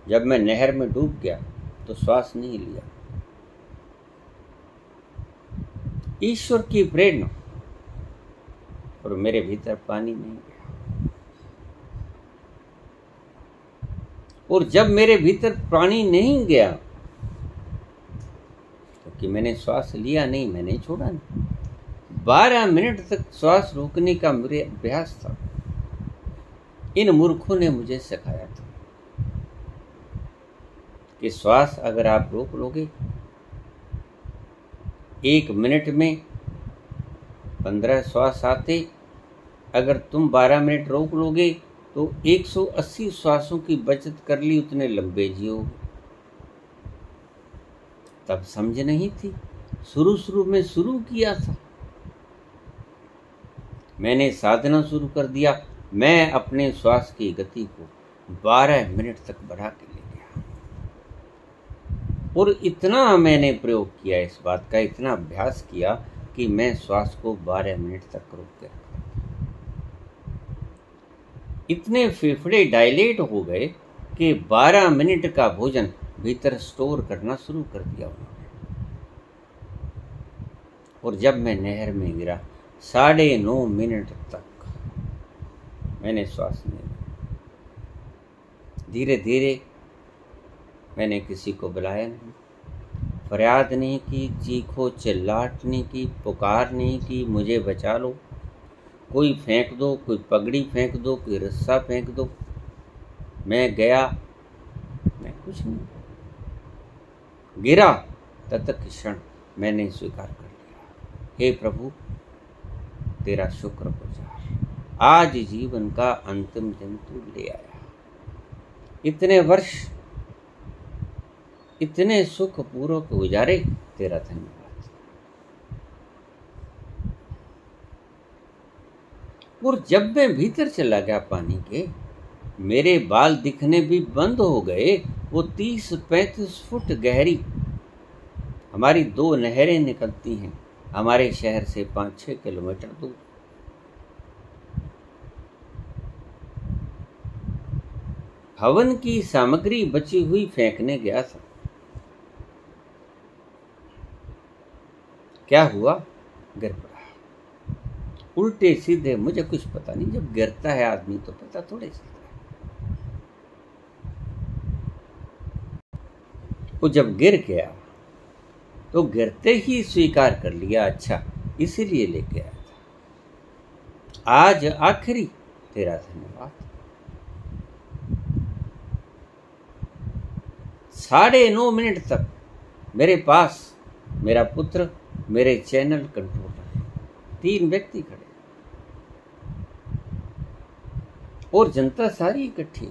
जब मैं नहर में डूब गया तो श्वास नहीं लिया। ईश्वर की प्रेरणा, और मेरे भीतर पानी नहीं गया। और जब मेरे भीतर पानी नहीं गया, क्योंकि मैंने श्वास लिया नहीं, मैंने छोड़ा नहीं। 12 मिनट तक श्वास रोकने का मेरे अभ्यास था। इन मूर्खों ने मुझे सिखाया था कि श्वास अगर आप रोक लोगे, 1 मिनट में 15 श्वास आते, अगर तुम 12 मिनट रोक लोगे तो 180 श्वासों की बचत कर ली, उतने लंबे जियोगे। तब समझ नहीं थी, शुरू में शुरू किया था। मैंने साधना शुरू कर दिया। मैं अपने श्वास की गति को 12 मिनट तक बढ़ा के ले गया। और इतना मैंने प्रयोग किया इस बात का, इतना अभ्यास किया कि मैं श्वास को 12 मिनट तक रोक के रखा। इतने फेफड़े डायलेट हो गए कि 12 मिनट का भोजन भीतर स्टोर करना शुरू कर दिया उन्होंने। और जब मैं नहर में गिरा, 9.5 मिनट तक मैंने श्वास नहीं ली। धीरे धीरे मैंने किसी को बुलाया नहीं, फरियाद नहीं की, चीखो चिल्लाहट नहीं की, पुकार नहीं की, मुझे बचा लो, कोई फेंक दो, कोई पगड़ी फेंक दो, कोई रस्सा फेंक दो। मैं गया, मैं कुछ नहीं गिरा, तत्क्षण मैंने स्वीकार कर लिया, हे प्रभु तेरा शुक्रगुजार, आज जीवन का अंतिम दिन तू ले आया। इतने वर्ष इतने सुख पूर्वक गुजारे, तेरा धन्यवाद। और जब मैं भीतर चला गया पानी के, मेरे बाल दिखने भी बंद हो गए। वो 30-35 फुट गहरी हमारी 2 नहरें निकलती हैं हमारे शहर से 5-6 किलोमीटर दूर। हवन की सामग्री बची हुई फेंकने गया था। क्या हुआ? गिर पड़ा। उल्टे सीधे मुझे कुछ पता नहीं। जब गिरता है आदमी तो पता थोड़े चलता है। वो जब गिर गया तो गिरते ही स्वीकार कर लिया, अच्छा इसीलिए लेके आया था। आज आखिरी तेरा धन्यवाद। 9.5 मिनट तक मेरे पास मेरा पुत्र, मेरे चैनल कंट्रोलर, 3 व्यक्ति खड़े और जनता सारी इकट्ठी।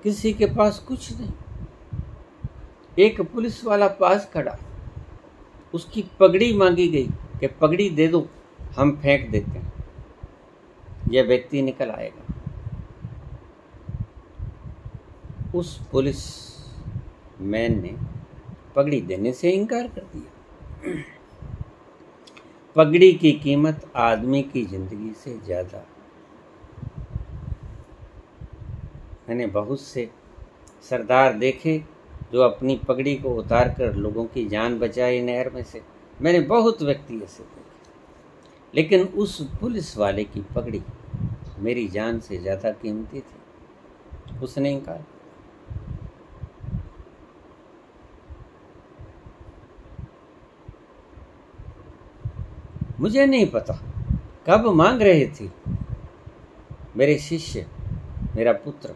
किसी के पास कुछ नहीं। एक पुलिस वाला पास खड़ा, उसकी पगड़ी मांगी गई कि पगड़ी दे दो, हम फेंक देते हैं, यह व्यक्ति निकल आएगा। उस पुलिस मैन ने पगड़ी देने से इनकार कर दिया। पगड़ी की कीमत आदमी की जिंदगी से ज्यादा। मैंने बहुत से सरदार देखे जो अपनी पगड़ी को उतार कर लोगों की जान बचाई नहर में से। मैंने बहुत व्यक्ति ऐसे देखे, लेकिन उस पुलिस वाले की पगड़ी मेरी जान से ज़्यादा कीमती थी। उसने इनकार। मुझे नहीं पता कब मांग रहे थे मेरे शिष्य, मेरा पुत्र,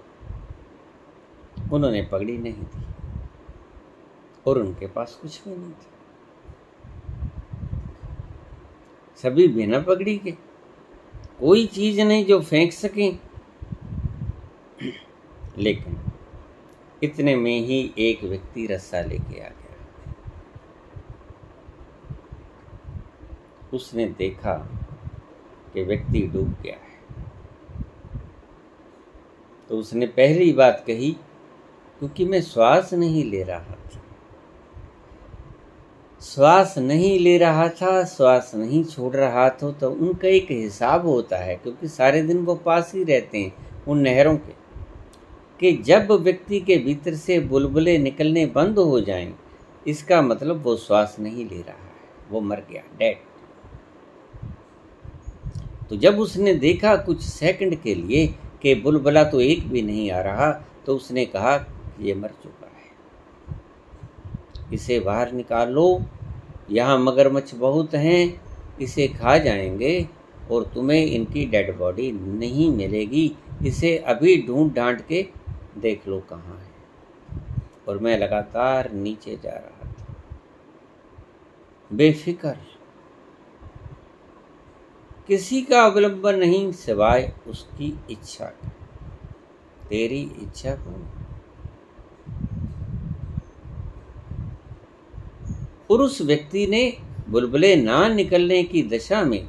उन्होंने पगड़ी नहीं दी और उनके पास कुछ भी नहीं था। सभी बिना पगड़ी के, कोई चीज नहीं जो फेंक सकें। लेकिन इतने में ही एक व्यक्ति रस्सा लेके आ गया। उसने देखा कि व्यक्ति डूब गया है, तो उसने पहली बात कही, क्योंकि मैं श्वास नहीं ले रहा था, श्वास नहीं ले रहा था, श्वास नहीं छोड़ रहा था। तो उनका एक हिसाब होता है, क्योंकि सारे दिन वो पास ही रहते हैं उन नहरों के, कि जब व्यक्ति के भीतर से बुलबुले निकलने बंद हो जाएं, इसका मतलब वो श्वास नहीं ले रहा है, वो मर गया, डेड। तो जब उसने देखा कुछ सेकंड के लिए कि बुलबुला तो एक भी नहीं आ रहा, तो उसने कहा ये मर चुका है, इसे बाहर निकालो, यहाँ मगरमच्छ बहुत हैं, इसे खा जाएंगे और तुम्हें इनकी डेड बॉडी नहीं मिलेगी, इसे अभी ढूंढ ढांड के देख लो कहाँ है। और मैं लगातार नीचे जा रहा था, बेफिक्र, किसी का अवलंबन नहीं सिवाय उसकी इच्छा का। तेरी इच्छा कौन? और उस व्यक्ति ने बुलबुले ना निकलने की दशा में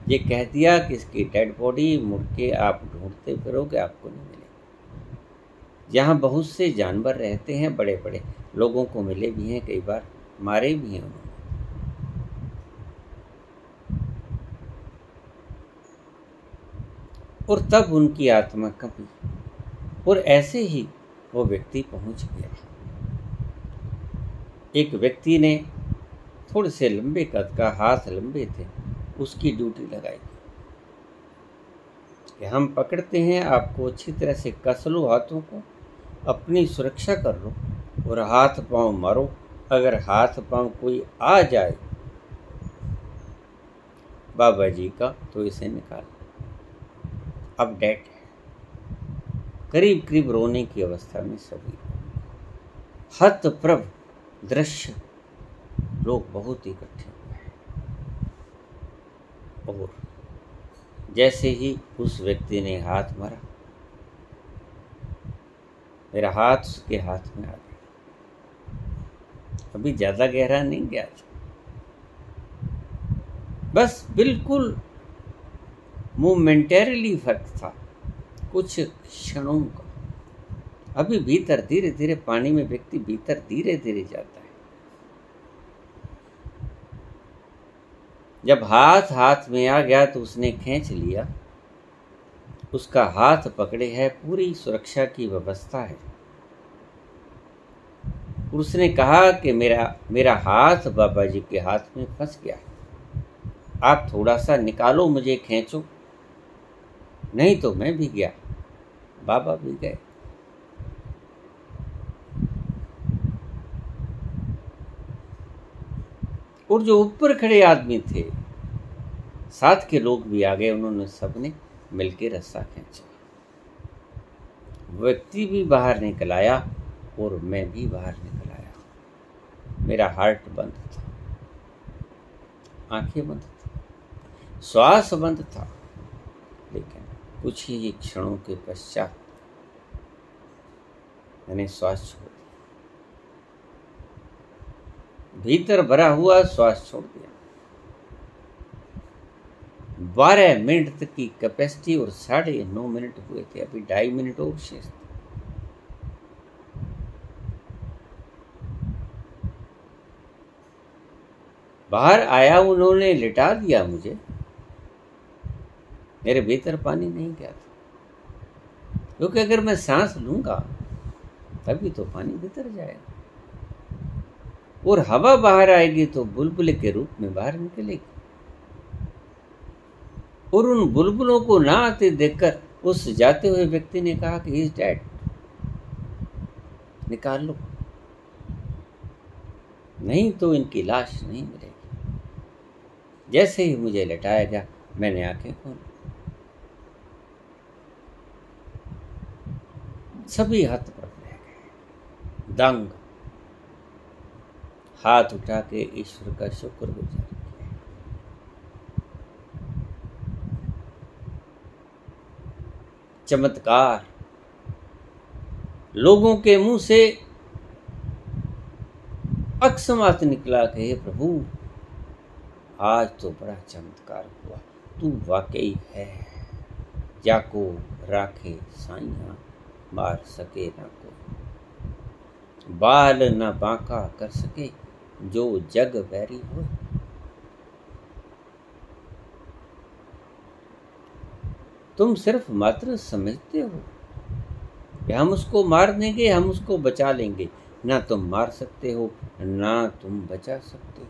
ये कह दिया कि इसकी डेड बॉडी मुड़ के आप ढूंढते फिरोगे, आपको नहीं मिलेगी। यहाँ बहुत से जानवर रहते हैं, बड़े बड़े लोगों को मिले भी हैं, कई बार मारे भी हैं उन्होंने। और तब उनकी आत्मा कंपी, और ऐसे ही वो व्यक्ति पहुंच गया। एक व्यक्ति ने थोड़े से लंबे कद का, हाथ लंबे थे, उसकी ड्यूटी लगाई कि हम पकड़ते हैं, आपको अच्छी तरह से कस लो हाथों को, अपनी सुरक्षा कर लो और हाथ पांव मारो। अगर हाथ पांव कोई आ जाए बाबा जी का, तो इसे निकाल। अब डेड है, करीब करीब रोने की अवस्था में सभी। हतप्रभ दृश्य, लोग बहुत इकट्ठे हुए हैं। और जैसे ही उस व्यक्ति ने हाथ मारा, मेरा हाथ उसके हाथ में आ गया। अभी ज्यादा गहरा नहीं गया था, बस बिल्कुल मोमेंटरीली फर्क था, कुछ क्षणों का। अभी भीतर धीरे धीरे पानी में व्यक्ति भीतर धीरे धीरे जाता है। जब हाथ हाथ में आ गया तो उसने खींच लिया। उसका हाथ पकड़े है, पूरी सुरक्षा की व्यवस्था है। उसने कहा कि मेरा हाथ बाबा जी के हाथ में फंस गया, आप थोड़ा सा निकालो, मुझे खींचो, नहीं तो मैं भी गया। बाबा भी गए। और जो ऊपर खड़े आदमी थे, साथ के लोग भी आ गए, उन्होंने सबने मिलकर रस्सा खींचा। व्यक्ति भी बाहर निकल आया और मैं भी बाहर निकल आया। मेरा हार्ट बंद था, आंखें बंद थी, श्वास बंद था, लेकिन कुछ ही क्षणों के पश्चात मैंने श्वास छोड़ दिया। भीतर भरा हुआ श्वास छोड़ दिया। 12 मिनट तक की कैपेसिटी और 9.5 मिनट हुए थे, अभी 2.5 मिनट और शेष थे। बाहर आया, उन्होंने लिटा दिया मुझे। मेरे भीतर पानी नहीं गया था, क्योंकि अगर मैं सांस लूंगा तभी तो पानी भीतर जाएगा और हवा बाहर आएगी तो बुलबुले के रूप में बाहर निकलेगी। और उन बुलबुलों को ना आते देखकर उस जाते हुए व्यक्ति ने कहा कि ही इज डेड, निकाल लो, नहीं तो इनकी लाश नहीं मिलेगी। जैसे ही मुझे लेटाया गया, मैंने आंखें खोली। सभी हाथ पर रह गए, दंग, हाथ उठा के ईश्वर का शुक्रगुजार किया। चमत्कार, लोगों के मुंह से अकस्मात निकला कि हे प्रभु, आज तो बड़ा चमत्कार हुआ, तू वाकई है, जाको राखे साइया, मार सके ना कोई, बाल न बांका कर सके, जो जग वैरी हो। तुम सिर्फ मात्र समझते हो कि हम उसको मार देंगे, हम उसको बचा लेंगे। ना तुम मार सकते हो, ना तुम बचा सकते हो।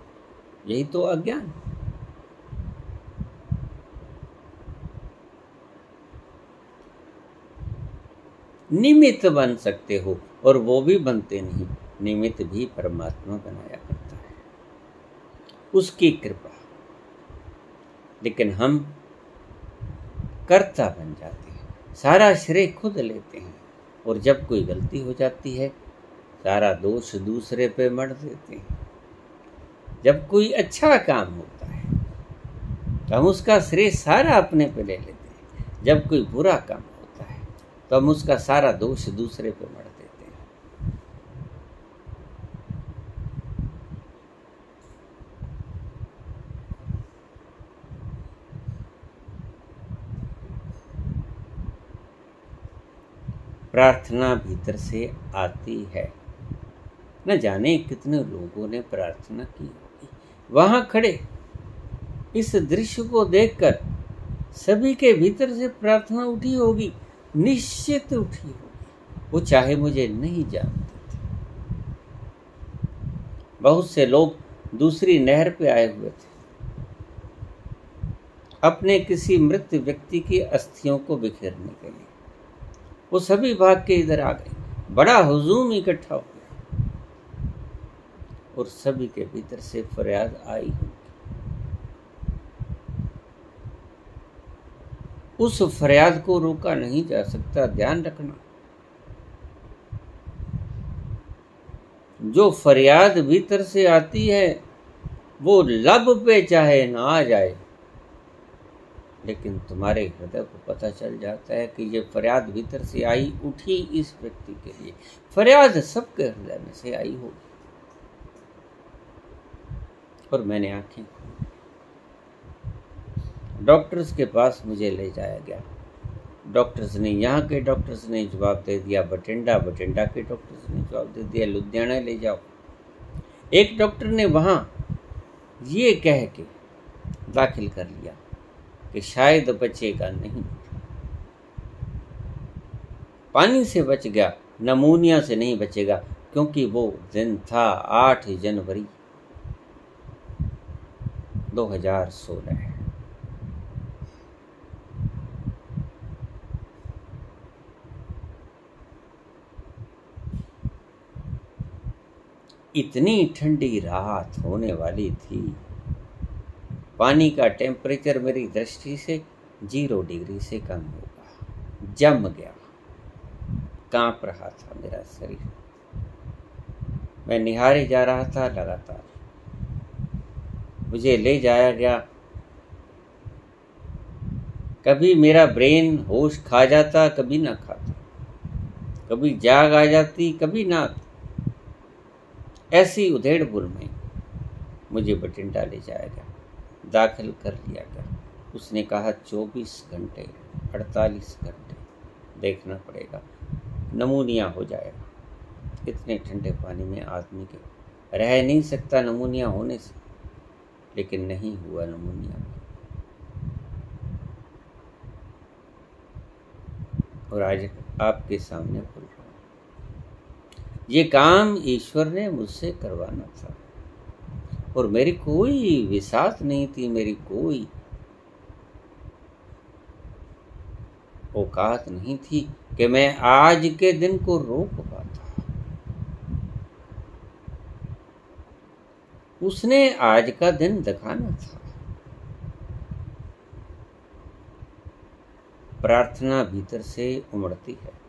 यही तो अज्ञान। निमित्त बन सकते हो, और वो भी बनते नहीं, निमित्त भी परमात्मा बनाया करता है, उसकी कृपा। लेकिन हम कर्ता बन जाते हैं, सारा श्रेय खुद लेते हैं, और जब कोई गलती हो जाती है सारा दोष दूसरे पे मढ़ देते हैं। जब कोई अच्छा काम होता है तो हम उसका श्रेय सारा अपने पे ले लेते हैं। जब कोई बुरा काम होता है तो हम उसका सारा दोष दूसरे पे मढ़ देते हैं। प्रार्थना भीतर से आती है। न जाने कितने लोगों ने प्रार्थना की होगी। वहां खड़े इस दृश्य को देखकर सभी के भीतर से प्रार्थना उठी होगी, निश्चित उठी होगी। वो चाहे मुझे नहीं जानते थे। बहुत से लोग दूसरी नहर पे आए हुए थे, अपने किसी मृत व्यक्ति की अस्थियों को बिखेरने के लिए। वो सभी भाग के इधर आ गए, बड़ा हुजूम इकट्ठा हो गया, और सभी के भीतर से फरियाद आई होगी। उस फरियाद को रोका नहीं जा सकता। ध्यान रखना, जो फरियाद भीतर से आती है वो लब पे चाहे ना आ जाए, लेकिन तुम्हारे हृदय को पता चल जाता है कि ये फरियाद भीतर से आई, उठी इस व्यक्ति के लिए। फरियाद सबके हृदय में से आई होगी। और मैंने आंखें खोली, डॉक्टर्स के पास मुझे ले जाया गया। डॉक्टर्स ने, यहाँ के डॉक्टर्स ने जवाब दे दिया बठिंडा, बठिंडा के डॉक्टर्स ने जवाब दे दिया लुधियाना ले जाओ। एक डॉक्टर ने वहाँ ये कह के दाखिल कर लिया कि शायद बचेगा नहीं। पानी से बच गया, नमूनिया से नहीं बचेगा, क्योंकि वो दिन था 8 जनवरी 2016। इतनी ठंडी रात होने वाली थी, पानी का टेम्परेचर मेरी दृष्टि से 0 डिग्री से कम होगा, जम गया, कांप रहा था मेरा शरीर। मैं निहारे जा रहा था लगातार। मुझे ले जाया गया। कभी मेरा ब्रेन होश खा जाता, कभी ना खाता, कभी जाग आ जाती, कभी ना। ऐसी उधेड़बुन में मुझे बठिंडा ले जाया गया, दाखिल कर लिया गया। उसने कहा 24 घंटे 48 घंटे देखना पड़ेगा, नमूनिया हो जाएगा। इतने ठंडे पानी में आदमी के रह नहीं सकता नमूनिया होने से, लेकिन नहीं हुआ नमूनिया। और आज आपके सामने बोल रहा हूं, ये काम ईश्वर ने मुझसे करवाना था, और मेरी कोई विसात नहीं थी, मेरी कोई औकात नहीं थी कि मैं आज के दिन को रोक पाता। उसने आज का दिन दिखाना था। प्रार्थना भीतर से उमड़ती है,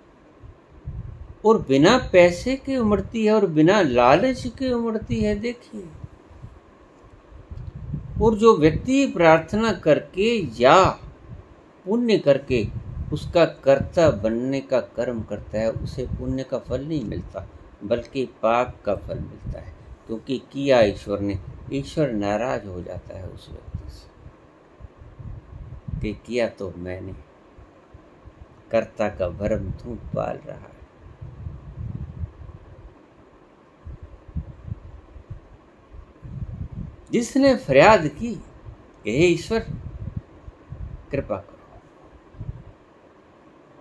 और बिना पैसे के उमड़ती है, और बिना लालच के उमड़ती है। देखिए, और जो व्यक्ति प्रार्थना करके या पुण्य करके उसका कर्ता बनने का कर्म करता है, उसे पुण्य का फल नहीं मिलता, बल्कि पाप का फल मिलता है। क्योंकि किया ईश्वर ने, ईश्वर नाराज हो जाता है उस व्यक्ति से कि किया तो मैंने, कर्ता का भरम तू पाल रहा है। जिसने फरियाद की कि हे ईश्वर कृपा करो,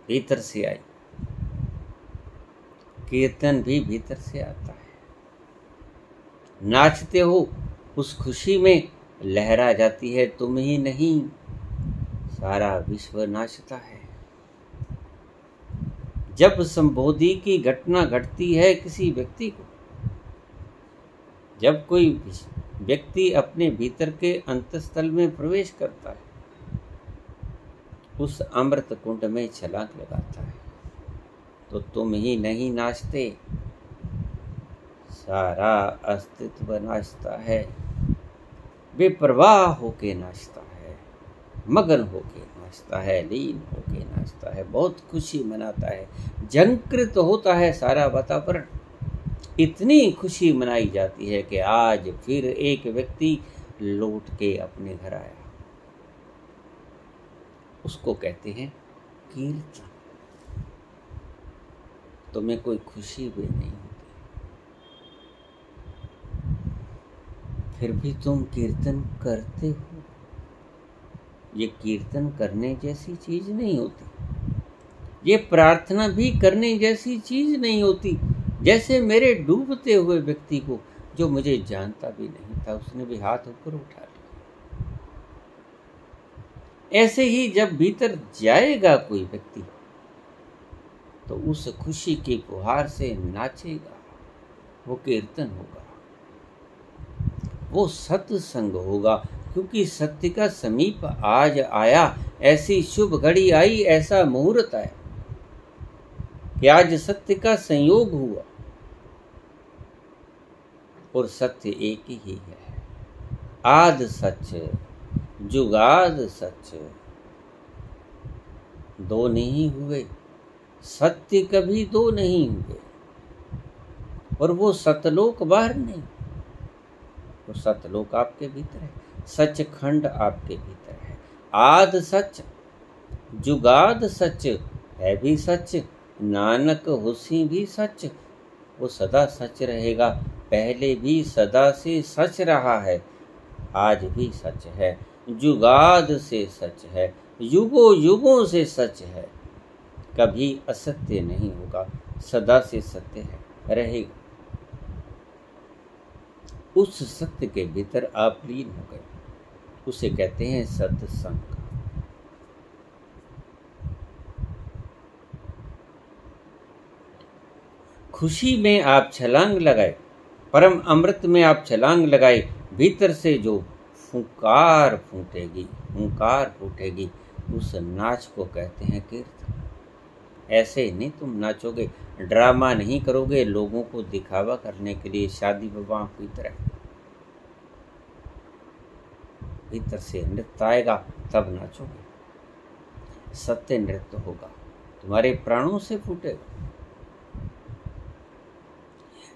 भीतर से आई। कीर्तन भी भीतर से आता है। नाचते हो, उस खुशी में लहरा जाती है तुम ही नहीं, सारा विश्व नाचता है। जब संबोधि की घटना घटती है किसी व्यक्ति को, जब कोई व्यक्ति अपने भीतर के अंतस्थल में प्रवेश करता है, उस अमृत कुंड में छलांग लगाता है, तो तुम ही नहीं नाचते, सारा अस्तित्व नाचता है, बेपरवाह होके नाचता है, मगन होके नाचता है, लीन होके नाचता है, बहुत खुशी मनाता है, झंकृत होता है सारा वातावरण। इतनी खुशी मनाई जाती है कि आज फिर एक व्यक्ति लौट के अपने घर आया। उसको कहते हैं कीर्तन। तुम्हें कोई खुशी भी नहीं होती, फिर भी तुम कीर्तन करते हो। ये कीर्तन करने जैसी चीज नहीं होती, ये प्रार्थना भी करने जैसी चीज नहीं होती। जैसे मेरे डूबते हुए व्यक्ति को, जो मुझे जानता भी नहीं था, उसने भी हाथ ऊपर उठा लिया। ऐसे ही जब भीतर जाएगा कोई व्यक्ति, तो उस खुशी की फुहार से नाचेगा, वो कीर्तन होगा, वो सत्संग होगा। क्योंकि सत्य का समीप आज आया, ऐसी शुभ घड़ी आई, ऐसा मुहूर्त आया कि आज सत्य का संयोग हुआ। और सत्य एक ही है, आद सच जुगाद सच, दो नहीं हुए, सत्य कभी दो नहीं हुए। और वो सतलोक बाहर नहीं, वो सतलोक आपके भीतर है, सचखंड आपके भीतर है। आद सच जुगाद सच है भी सच, नानक हुसी भी सच। वो सदा सच रहेगा, पहले भी सदा से सच रहा है, आज भी सच है, जुगाद से सच है, युगों युगों से सच है, कभी असत्य नहीं होगा, सदा से सत्य है रहेगा। उस सत्य के भीतर आप लीन हो गए, उसे कहते हैं सत्संग। खुशी में आप छलांग लगाए, परम अमृत में आप छलांग लगाए, भीतर से जो फुंकार फूटेगी, उस नाच को कहते हैं कीर्तन। ऐसे नहीं तुम नाचोगे, ड्रामा नहीं करोगे लोगों को दिखावा करने के लिए, शादी विवाह की तरह। भीतर से नृत्य आएगा तब नाचोगे, सत्य नृत्य होगा, तुम्हारे प्राणों से फूटेगा।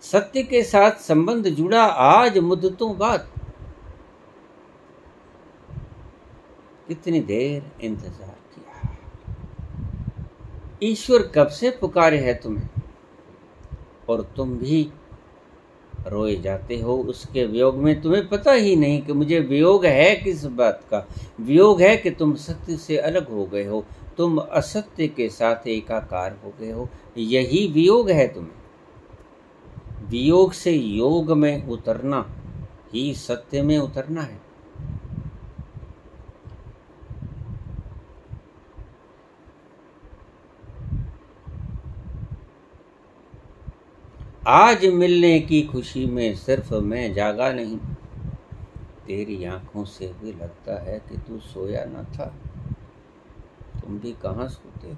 सत्य के साथ संबंध जुड़ा आज मुद्दतों बाद, कितनी देर इंतजार किया, ईश्वर कब से पुकारे है तुम्हें, और तुम भी रोए जाते हो उसके वियोग में। तुम्हें पता ही नहीं कि मुझे वियोग है किस बात का। वियोग है कि तुम सत्य से अलग हो गए हो, तुम असत्य के साथ एकाकार हो गए हो, यही वियोग है तुम्हें। वियोग से योग में उतरना ही सत्य में उतरना है। आज मिलने की खुशी में सिर्फ मैं जागा नहीं, तेरी आंखों से भी लगता है कि तू सोया न था। तुम भी कहाँ सोते हो,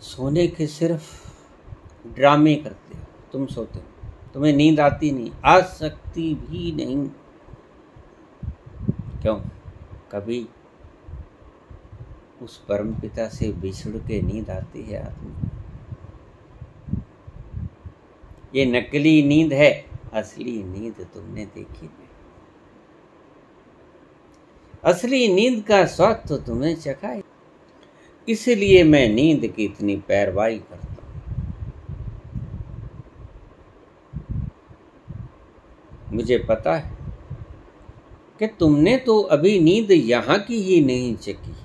सोने के सिर्फ ड्रामे करते हो, तुम सोते हो, तुम्हें नींद आती नहीं, आ सकती भी नहीं। क्यों? कभी उस परम पिता से बिछड़ के नींद आती है आदमी। ये नकली नींद है, असली नींद तुमने देखी नहीं। असली नींद का स्वाद तो तुम्हें चखा है। इसलिए मैं नींद की इतनी पैरवाई करता हूं। मुझे पता है कि तुमने तो अभी नींद यहां की ही नहीं चखी,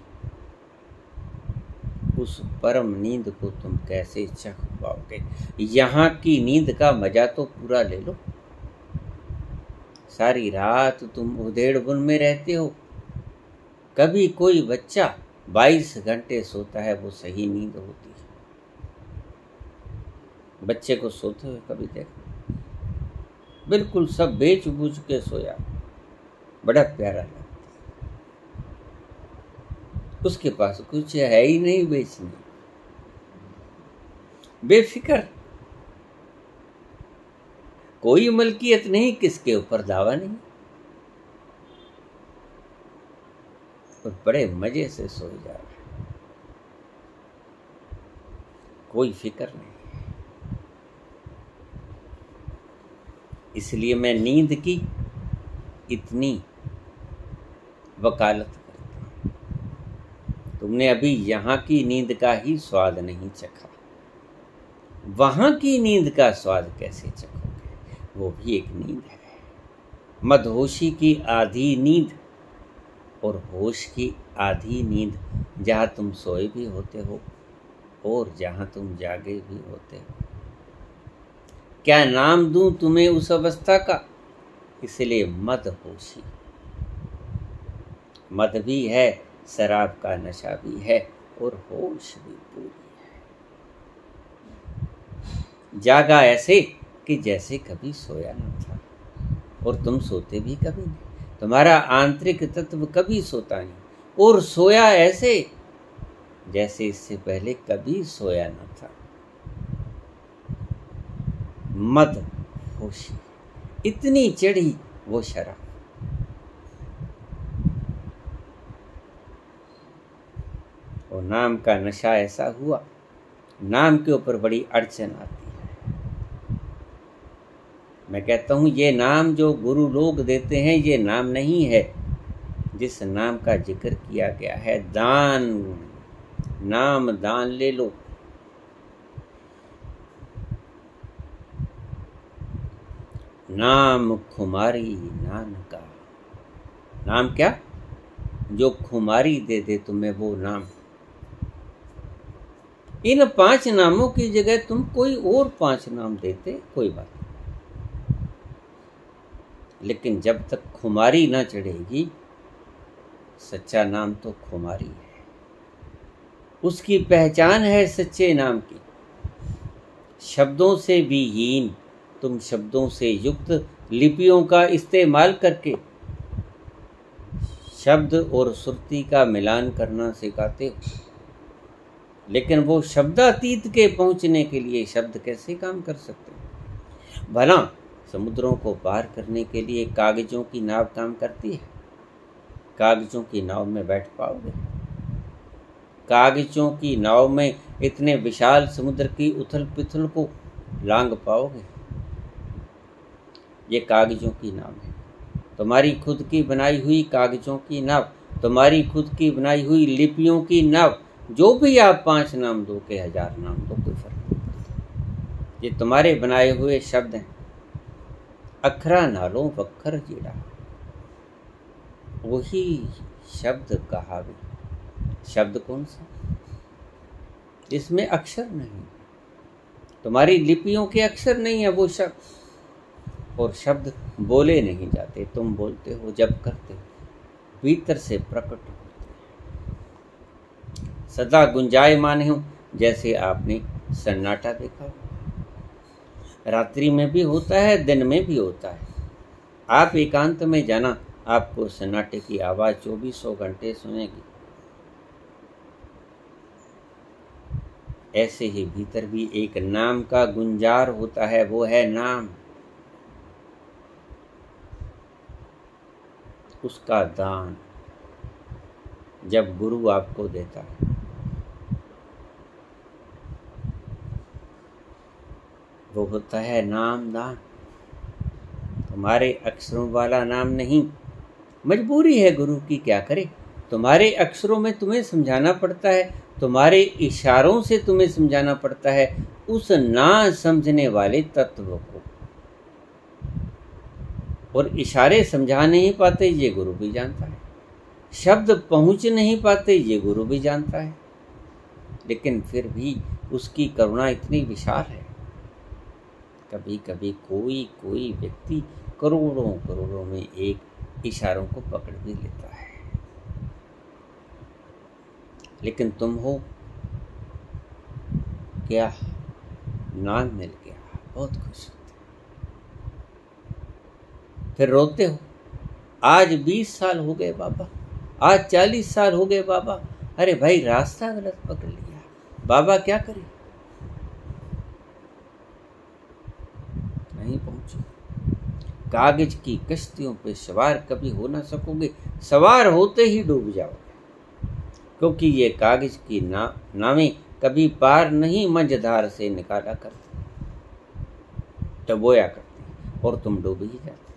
उस परम नींद को तुम कैसे चख पाओगे। यहाँ की नींद का मजा तो पूरा ले लो। सारी रात तुम उधेड़ बुन में रहते हो। कभी कोई बच्चा 22 घंटे सोता है, वो सही नींद होती है। बच्चे को सोते हुए कभी देखो, बिल्कुल सब बेच बूझ के सोया, बड़ा प्यारा लगता। उसके पास कुछ है ही नहीं बेचने, बेफिक्र, कोई मलकियत नहीं, किसके ऊपर दावा नहीं, और बड़े मजे से सो जा रहा है, कोई फिक्र नहीं। इसलिए मैं नींद की इतनी वकालत करता हूं। तुमने अभी यहाँ की नींद का ही स्वाद नहीं चखा, वहां की नींद का स्वाद कैसे चखोगे। वो भी एक नींद है, मदहोशी की आधी नींद और होश की आधी नींद, जहाँ तुम सोए भी होते हो और जहाँ तुम जागे भी होते हो। क्या नाम दूं तुम्हें उस अवस्था का, इसलिए मदहोशी। मद भी है, शराब का नशा भी है, और होश भी पूरी है। जागा ऐसे कि जैसे कभी सोया न था, और तुम सोते भी कभी नहीं। तुम्हारा आंतरिक तत्व कभी सोता नहीं, और सोया ऐसे जैसे इससे पहले कभी सोया न था। मद होशी, इतनी चढ़ी वो शराब। और नाम का नशा ऐसा हुआ, नाम के ऊपर बड़ी अड़चन आती है। मैं कहता हूं ये नाम जो गुरु लोग देते हैं, ये नाम नहीं है, जिस नाम का जिक्र किया गया है, दान, नाम दान ले लो। नाम खुमारी नानका, नाम क्या? जो खुमारी दे दे तुम्हें वो नाम। इन 5 नामों की जगह तुम कोई और 5 नाम देते, कोई बात नहीं, लेकिन जब तक खुमारी ना चढ़ेगी, सच्चा नाम तो खुमारी है। उसकी पहचान है सच्चे नाम की। शब्दों से भी हीन तुम शब्दों से युक्त लिपियों का इस्तेमाल करके शब्द और सुरती का मिलान करना सिखाते हो, लेकिन वो शब्दातीत के पहुंचने के लिए शब्द कैसे काम कर सकते हैं? भला समुद्रों को पार करने के लिए कागजों की नाव काम करती है? कागजों की नाव में बैठ पाओगे? कागजों की नाव में इतने विशाल समुद्र की उथल पुथल को लांघ पाओगे? ये कागजों की नाव है, तुम्हारी खुद की बनाई हुई कागजों की नाव, तुम्हारी खुद की बनाई हुई लिपियों की नाव। जो भी आप 5 नाम दो के 1000 नाम दो, कोई फर्क नहीं पड़ता। ये तुम्हारे बनाए हुए शब्द हैं। अखरा नालों वक्खर जीड़ा, वही शब्द कहावे। शब्द कौन सा? इसमें अक्षर नहीं, तुम्हारी लिपियों के अक्षर नहीं है वो शब्द। और शब्द बोले नहीं जाते, तुम बोलते हो जब करते हो, भीतर से प्रकट होते हैं, सदा गुंजायमान हो। जैसे आपने सन्नाटा देखा, रात्रि में भी होता है, दिन में भी होता है। आप एकांत में जाना, आपको सन्नाटे की आवाज 24 घंटे सुनेगी। ऐसे ही भीतर भी एक नाम का गुंजार होता है, वो है नाम। उसका दान जब गुरु आपको देता है, वो होता है नाम दान। तुम्हारे अक्षरों वाला नाम नहीं। मजबूरी है गुरु की, क्या करे। तुम्हारे अक्षरों में तुम्हें समझाना पड़ता है, तुम्हारे इशारों से तुम्हें समझाना पड़ता है उस ना समझने वाले तत्व को। और इशारे समझा नहीं पाते, ये गुरु भी जानता है। शब्द पहुंच नहीं पाते, ये गुरु भी जानता है। लेकिन फिर भी उसकी करुणा इतनी विशाल है, कभी कभी कोई व्यक्ति करोड़ों में एक इशारों को पकड़ भी लेता है। लेकिन तुम हो क्या, नाम मिल गया, बहुत खुश होते, फिर रोते हो। आज 20 साल हो गए बाबा, आज 40 साल हो गए बाबा। अरे भाई, रास्ता गलत पकड़ लिया, बाबा क्या करे, नहीं पहुंचे। कागज की कश्तियों पे सवार कभी हो ना सकोगे, सवार होते ही डूब जाओगे। क्योंकि ये कागज की नावें कभी पार नहीं मंझधार से निकाला करती, डबोया करती, और तुम डूब ही जाते।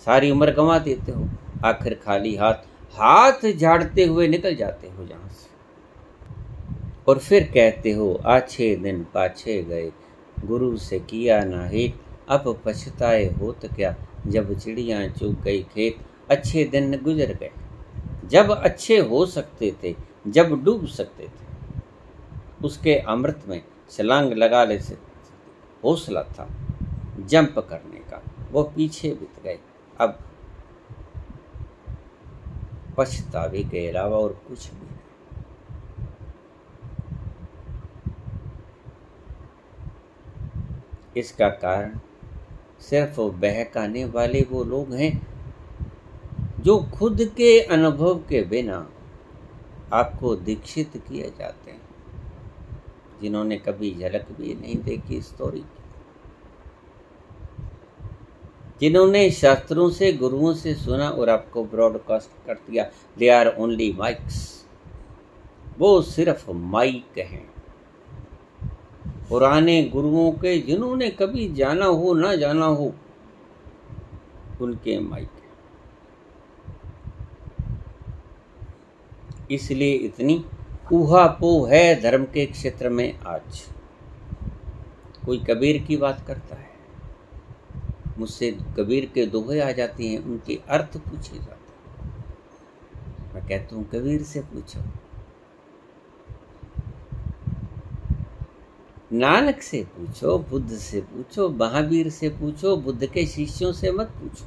सारी उम्र गंवा देते हो, आखिर खाली हाथ झाड़ते हुए निकल जाते हो जहां से। और फिर कहते हो अच्छे दिन पाछे गए, गुरु से किया ना हेत, अब पछताए होत क्या, जब चिड़ियां चुग गई खेत। अच्छे दिन गुजर गए, जब अच्छे हो सकते थे, जब डूब सकते थे, उसके अमृत में छलांग लगा ले सकते, हौसला था जंप करने का, वो पीछे बीत गए। अब पछतावे के अलावा और कुछ भी नहीं। इसका कारण सिर्फ बहकाने वाले वो लोग हैं जो खुद के अनुभव के बिना आपको दीक्षित किए जाते हैं, जिन्होंने कभी झलक भी नहीं देखी स्टोरी की, जिन्होंने शास्त्रों से, गुरुओं से सुना और आपको ब्रॉडकास्ट कर दिया। दे आर ओनली माइक्स, वो सिर्फ माइक हैं। पुराने गुरुओं के, जिन्होंने कभी जाना हो ना जाना हो, उनके माइक। इसलिए इतनी ऊहापोह है धर्म के क्षेत्र में आज। कोई कबीर की बात करता है, मुझसे कबीर के दोहे आ जाती हैं, उनके अर्थ पूछे जाते हैं। मैं कहता हूँ कबीर से पूछो, नानक से पूछो, बुद्ध से पूछो, महावीर से पूछो, बुद्ध के शिष्यों से मत पूछो,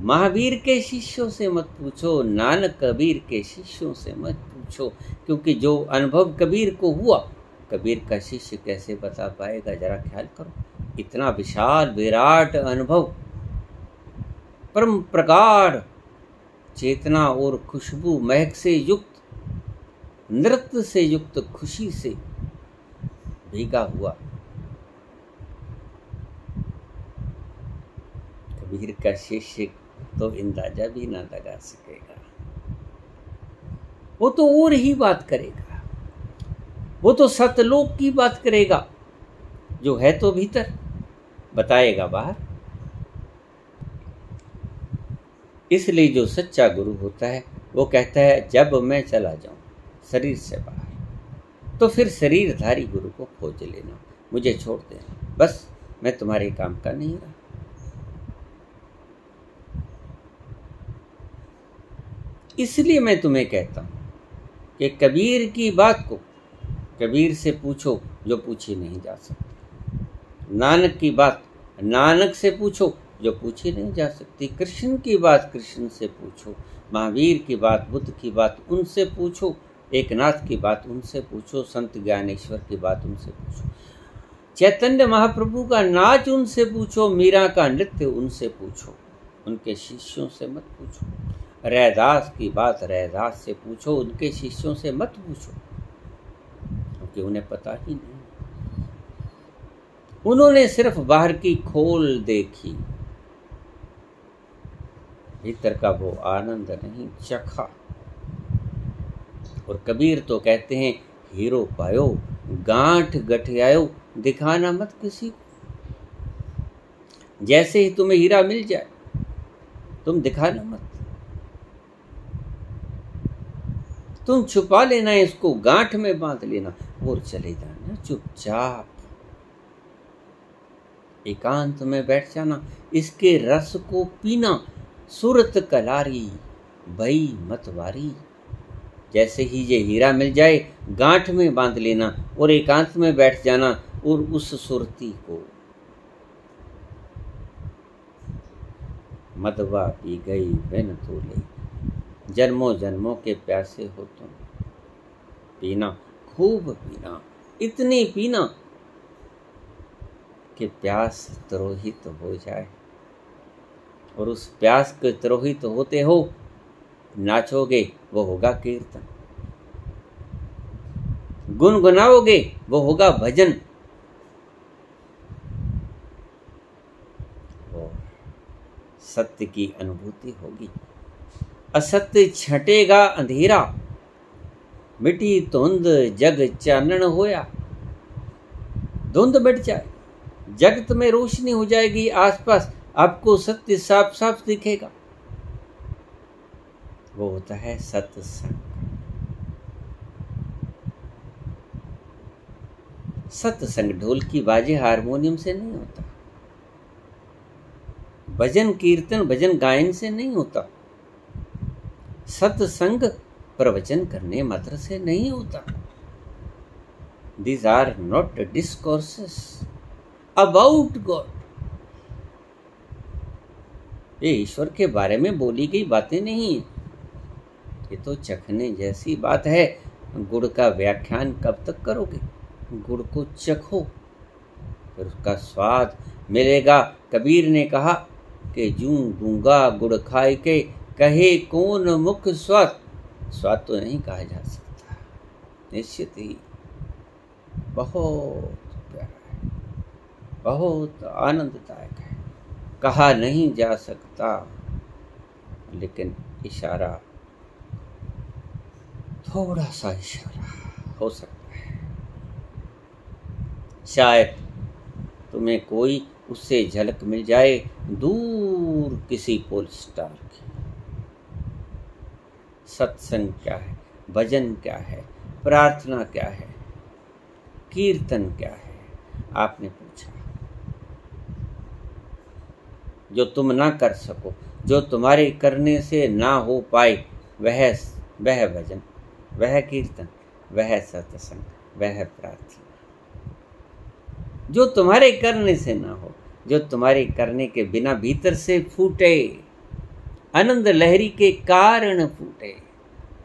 महावीर के शिष्यों से मत पूछो, नानक कबीर के शिष्यों से मत पूछो। क्योंकि जो अनुभव कबीर को हुआ, कबीर का शिष्य कैसे बता पाएगा? जरा ख्याल करो। इतना विशाल विराट अनुभव, परम प्रगाढ़ चेतना और खुशबू महक से युक्त, नृत्य से युक्त, खुशी से भीगा हुआ कबीर का शिष्य तो अंदाजा भी ना लगा सकेगा। वो तो और ही बात करेगा, वो तो सतलोक की बात करेगा, जो है तो भीतर, बताएगा बाहर। इसलिए जो सच्चा गुरु होता है वो कहता है जब मैं चला जाऊं शरीर से बाहर, तो फिर शरीरधारी गुरु को खोज लेना, मुझे छोड़ देना, बस मैं तुम्हारे काम का नहीं रहा। इसलिए मैं तुम्हें कहता हूं कि कबीर की बात को कबीर से पूछो जो पूछी नहीं जा सकती, नानक की बात नानक से पूछो जो पूछी नहीं जा सकती, कृष्ण की बात कृष्ण से पूछो, महावीर की बात, बुद्ध की बात उनसे पूछो, एकनाथ की बात उनसे पूछो, संत ज्ञानेश्वर की बात उनसे पूछो, चैतन्य महाप्रभु का नाच उनसे पूछो, मीरा का नृत्य उनसे पूछो, उनके शिष्यों से मत पूछो। रैदास की बात रैदास से पूछो, उनके शिष्यों से मत पूछो, क्योंकि उन्हें पता ही नहीं। उन्होंने सिर्फ बाहर की खोल देखी, भीतर का वो आनंद नहीं चखा। और कबीर तो कहते हैं हीरो पायो गांठ गठियायो, दिखाना मत किसी को। जैसे ही तुम्हें हीरा मिल जाए तुम दिखाना मत, तुम छुपा लेना, इसको गांठ में बांध लेना और चले जाना चुपचाप, एकांत में बैठ जाना, इसके रस को पीना। सूरत कलारी भई मतवारी, जैसे ही ये हीरा मिल जाए गांठ में बांध लेना और एकांत में बैठ जाना और उस सुरती को। मदवा पी गई बिन तोले, जन्मों जन्मों के प्यासे हो तुम, पीना खूब पीना, इतनी पीना कि प्यास तिरोहित हो जाए। और उस प्यास के तिरोहित होते हो नाचोगे, वो होगा कीर्तन, गुनगुनाओगे, वो होगा भजन, और सत्य की अनुभूति होगी। असत्य छटेगा अंधेरा, मिटी धुंध जग चानन होया। धुंध मिट जाए, जगत में रोशनी हो जाएगी, आसपास आपको सत्य साफ साफ दिखेगा। वो होता है सत्संग। सत्संग ढोल की बाजे हारमोनियम से नहीं होता, भजन कीर्तन भजन गायन से नहीं होता, सत्संग प्रवचन करने मात्र से नहीं होता। These are not discourses about God. ये ईश्वर के बारे में बोली गई बातें नहीं, ये तो चखने जैसी बात है। गुड़ का व्याख्यान कब तक करोगे? गुड़ को चखो, फिर उसका स्वाद मिलेगा। कबीर ने कहा कि जूं गूंगा गुड़ खाए के, कहे कौन मुख स्वाद। स्वाद तो नहीं कहा जा सकता, निश्चित ही बहुत प्यारा है, बहुत आनंददायक है, कहा नहीं जा सकता, लेकिन इशारा, थोड़ा सा इशारा हो सकता है। शायद तुम्हें कोई उससे झलक मिल जाए दूर किसी पोल स्टार की। सत्संग क्या है, भजन क्या है, प्रार्थना क्या है, कीर्तन क्या है? आपने पूछा। जो तुम ना कर सको, जो तुम्हारे करने से ना हो पाए, वह भजन, वह कीर्तन, वह सत्संग, वह प्रार्थना। जो तुम्हारे करने से ना हो, जो तुम्हारे करने के बिना भीतर से फूटे, आनंद लहरी के कारण फूटे,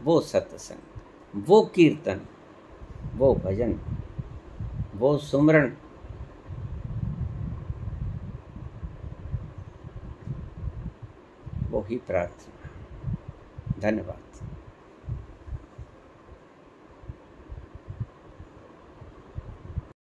वो सत्संग, वो कीर्तन, वो भजन, वो सुमरण, वो ही प्रार्थना। धन्यवाद।